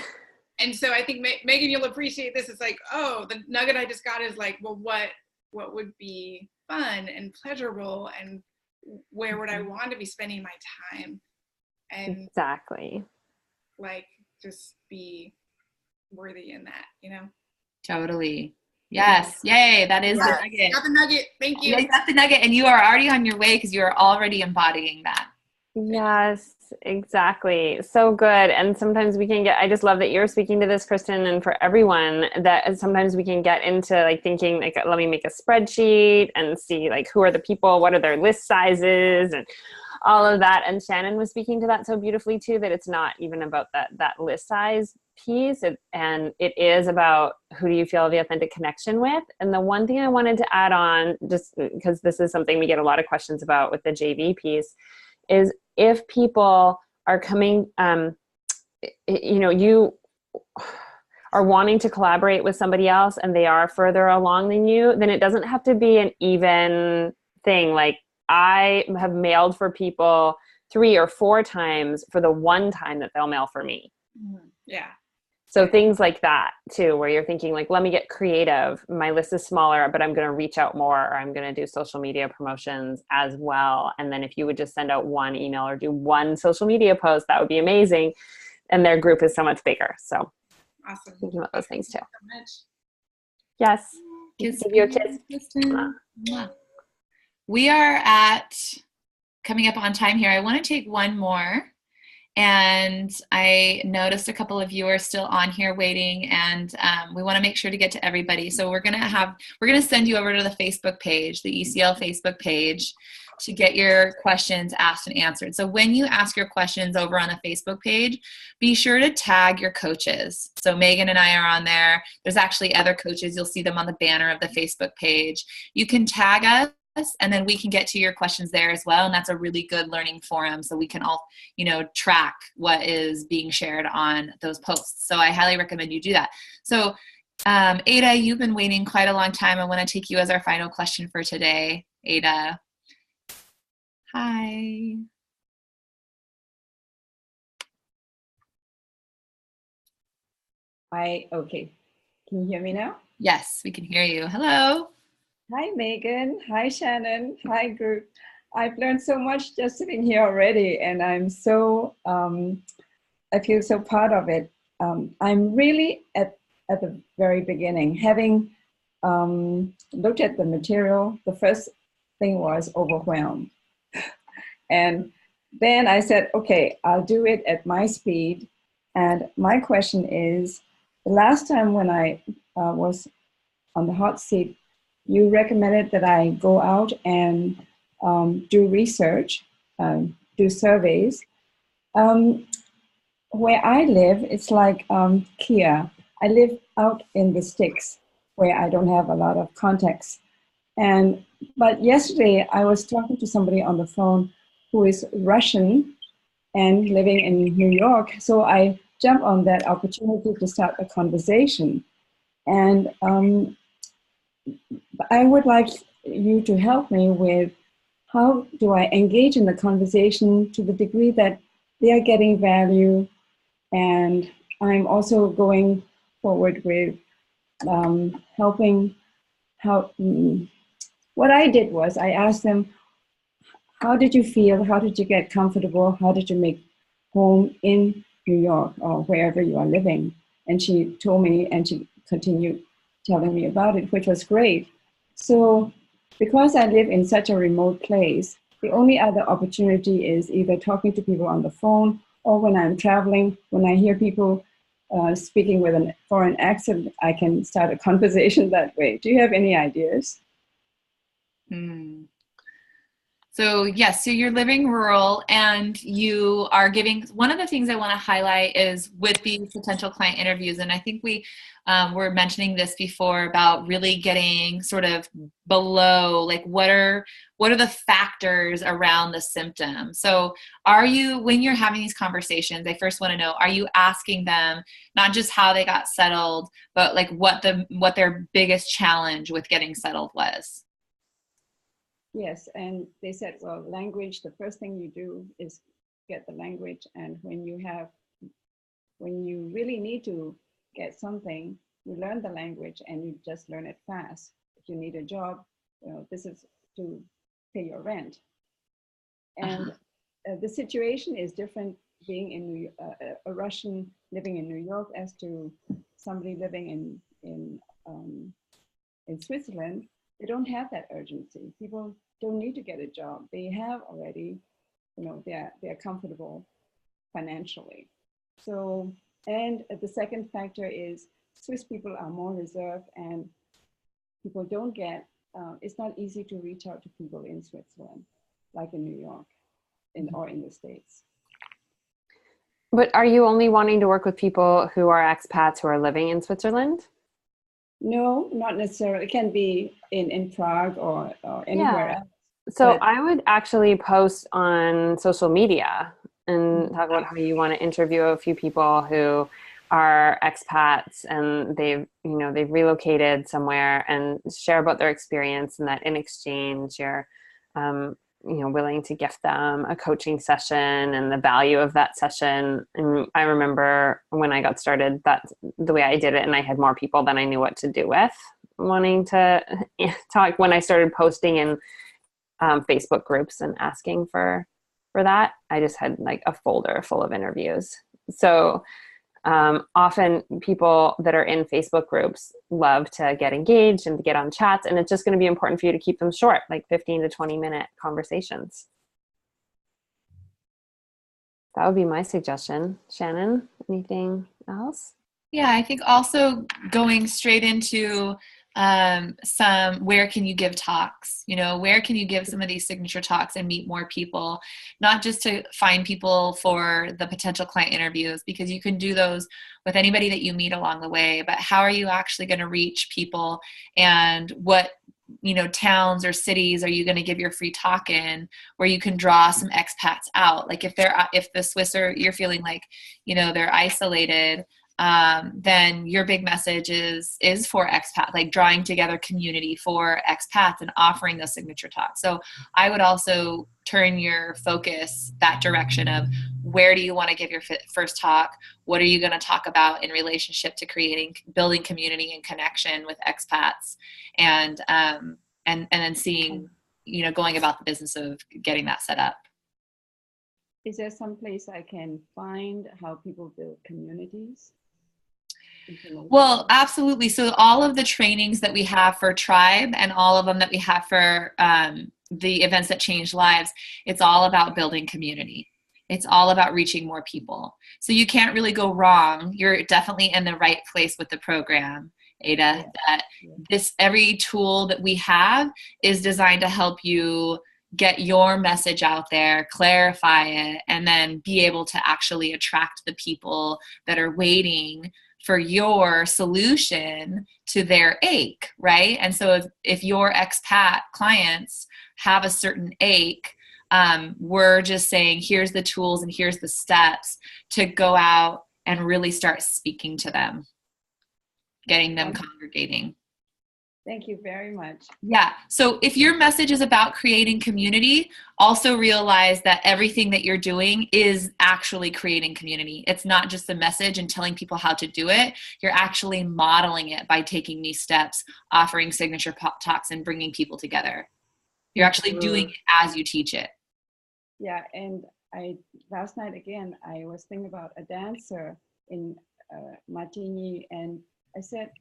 And so I think, Megan, you'll appreciate this. It's like, oh, the nugget I just got is like, well, what would be fun and pleasurable, and where would I want to be spending my time? And
exactly.
Like, just be worthy in that,
Totally. Yes. Yay. That is the nugget.
Got the nugget. Thank you.
You got the nugget, and you are already on your way, because you are already embodying that.
Yes, exactly. So good. And sometimes I just love that you're speaking to this, Kristen, and for everyone, that sometimes we can get into like thinking like, let me make a spreadsheet and see like who are the people, what are their list sizes, and all of that. And Shannon was speaking to that so beautifully too, that it's not even about that list size piece, and it is about who do you feel the authentic connection with. And the one thing I wanted to add on, just because this is something we get a lot of questions about with the JV piece, is if people are coming, are wanting to collaborate with somebody else and they are further along than you, then it doesn't have to be an even thing. Like I have mailed for people 3 or 4 times for the one time that they'll mail for me.
Yeah.
So things like that too, where you're thinking like, let me get creative. My list is smaller, but I'm going to reach out more, or I'm going to do social media promotions as well. And then if you would just send out one email or do one social media post, that would be amazing. And their group is so much bigger. So
Awesome.
thinking about those things too.
Thank you so much.
Yes.
Kiss
Give you a kiss.
Mwah. We are at coming up on time here. I want to take one more. And I noticed a couple of you are still on here waiting, and we want to make sure to get to everybody. So we're gonna send you over to the Facebook page, the ECL Facebook page, to get your questions asked and answered. So when you ask your questions over on the Facebook page, be sure to tag your coaches. So Megan and I are on there. There's actually other coaches. You'll see them on the banner of the Facebook page. You can tag us, and then we can get to your questions there as well. And that's a really good learning forum, so we can all, track what is being shared on those posts. So I highly recommend you do that. So Ada, you've been waiting quite a long time. I want to take you as our final question for today. Ada. Hi.
Hi, okay. Can you hear me now?
Yes, we can hear you. Hello.
Hi, Megan. Hi, Shannon. Hi, group. I've learned so much just sitting here already, and I'm so, I feel so part of it. I'm really at the very beginning. Having looked at the material, the first thing was overwhelmed. And then I said, okay, I'll do it at my speed. And my question is, the last time when I was on the hot seat, you recommended that I go out and do research, do surveys. Where I live, it's like Kia. I live out in the sticks where I don't have a lot of contacts. But yesterday I was talking to somebody on the phone who is Russian and living in New York. So I jumped on that opportunity to start a conversation. And I would like you to help me with how do I engage in the conversation to the degree that they are getting value, and I'm also going forward with helping. What I did was I asked them, how did you feel? How did you get comfortable? How did you make home in New York or wherever you are living? And she told me, and she continued telling me about it, which was great. So because I live in such a remote place, the only other opportunity is either talking to people on the phone, or when I'm traveling, when I hear people speaking with a foreign accent, I can start a conversation that way. Do you have any ideas?
So yes, so you're living rural and you are giving, one of the things I want to highlight is with these potential client interviews, and I think we were mentioning this before about really getting sort of below, like what are the factors around the symptom? So are you, when you're having these conversations, I first want to know, are you asking them not just how they got settled, but like what their biggest challenge with getting settled was?
Yes, and they said, well, language, the first thing you do is get the language, and when you really need to get something, you learn the language and you just learn it fast. If you need a job, this is to pay your rent. And the situation is different being in a Russian living in New York as to somebody living in Switzerland. They don't have that urgency. People don't need to get a job. They have already, they're comfortable financially. So, and the second factor is Swiss people are more reserved, and people don't get, it's not easy to reach out to people in Switzerland, like in New York or in the States.
But are you only wanting to work with people who are expats who are living in Switzerland?
No, not necessarily. It can be in Prague or anywhere else.
So I would actually post on social media and talk about how you want to interview a few people who are expats and they've relocated somewhere, and share about their experience, and that in exchange you're willing to gift them a coaching session and the value of that session. And I remember when I got started, that's the way I did it, and I had more people than I knew what to do with, wanting to talk. When I started posting in Facebook groups and asking for that, I just had like a folder full of interviews. So often people that are in Facebook groups love to get engaged and to get on chats, and it's just going to be important for you to keep them short, like 15 to 20-minute conversations. That would be my suggestion. Shannon, anything else?
Yeah, I think also going straight into where can you give talks? Where can you give some of these signature talks and meet more people, not just to find people for the potential client interviews, because you can do those with anybody that you meet along the way, but how are you actually going to reach people, and what towns or cities are you going to give your free talk in, where you can draw some expats out? Like if the Swiss you're feeling like they're isolated, then your big message is for expats, like drawing together community for expats and offering those signature talks. So I would also turn your focus that direction of where do you want to give your first talk? What are you going to talk about in relationship to building community and connection with expats, and then seeing, going about the business of getting that set up.
Is there some place I can find how people build communities?
Well, absolutely. So all of the trainings that we have for Tribe and all of them that we have for the events that change lives, it's all about building community. It's all about reaching more people. So you can't really go wrong. You're definitely in the right place with the program, Ada, that every tool that we have is designed to help you get your message out there, clarify it, and then be able to actually attract the people that are waiting for your solution to their ache, right? And so if your expat clients have a certain ache, we're just saying, here's the tools and here's the steps to go out and really start speaking to them, getting them congregating.
Thank you very much.
Yeah. So if your message is about creating community, also realize that everything that you're doing is actually creating community. It's not just a message and telling people how to do it. You're actually modeling it by taking these steps, offering signature talks, and bringing people together. You're actually doing it as you teach it.
Yeah. And last night again, I was thinking about a dancer in Martini, and I said,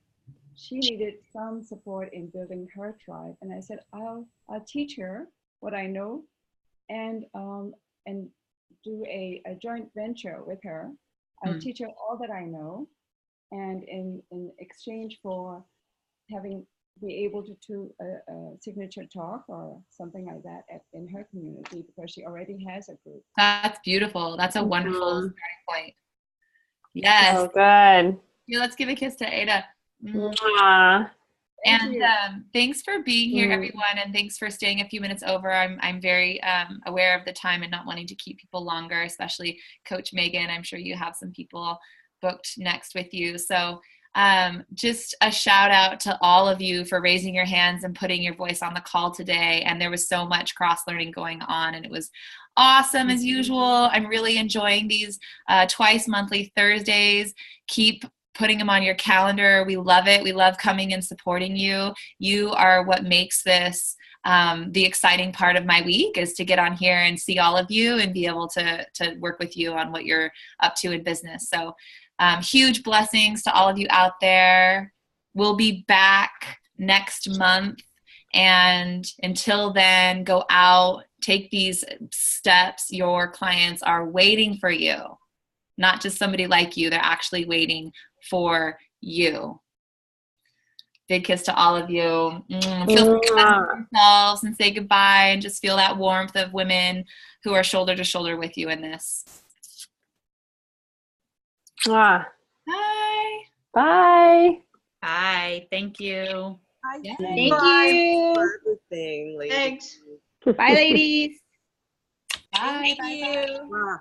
she needed some support in building her tribe, and I said, I'll teach her what I know, and do a joint venture with her. I'll teach her all that I know, and in exchange for be able to do a signature talk or something like that in her community, because she already has a group.
That's beautiful. That's a wonderful starting point. Yes.
So good.
Yeah, let's give a kiss to Ada.
Mwah.
And thanks for being here, everyone, and thanks for staying a few minutes over. I'm very aware of the time and not wanting to keep people longer, especially Coach Megan. I'm sure you have some people booked next with you. So just a shout out to all of you for raising your hands and putting your voice on the call today. And there was so much cross-learning going on, and it was awesome as usual. I'm really enjoying these twice monthly Thursdays. Keep putting them on your calendar. We love it. We love coming and supporting you. You are what makes this the exciting part of my week, is to get on here and see all of you and be able to work with you on what you're up to in business. So huge blessings to all of you out there. We'll be back next month. And until then, go out, take these steps. Your clients are waiting for you. Not just somebody like you. They're actually waiting for you. Big kiss to all of you. Feel free to message yourselves and say goodbye, and just feel that warmth of women who are shoulder to shoulder with you in this.
Bye.
Bye. Bye. Thank you.
Yeah.
Thank you.
For everything, ladies.
Thanks.
Bye, ladies.
Bye.
Thank you.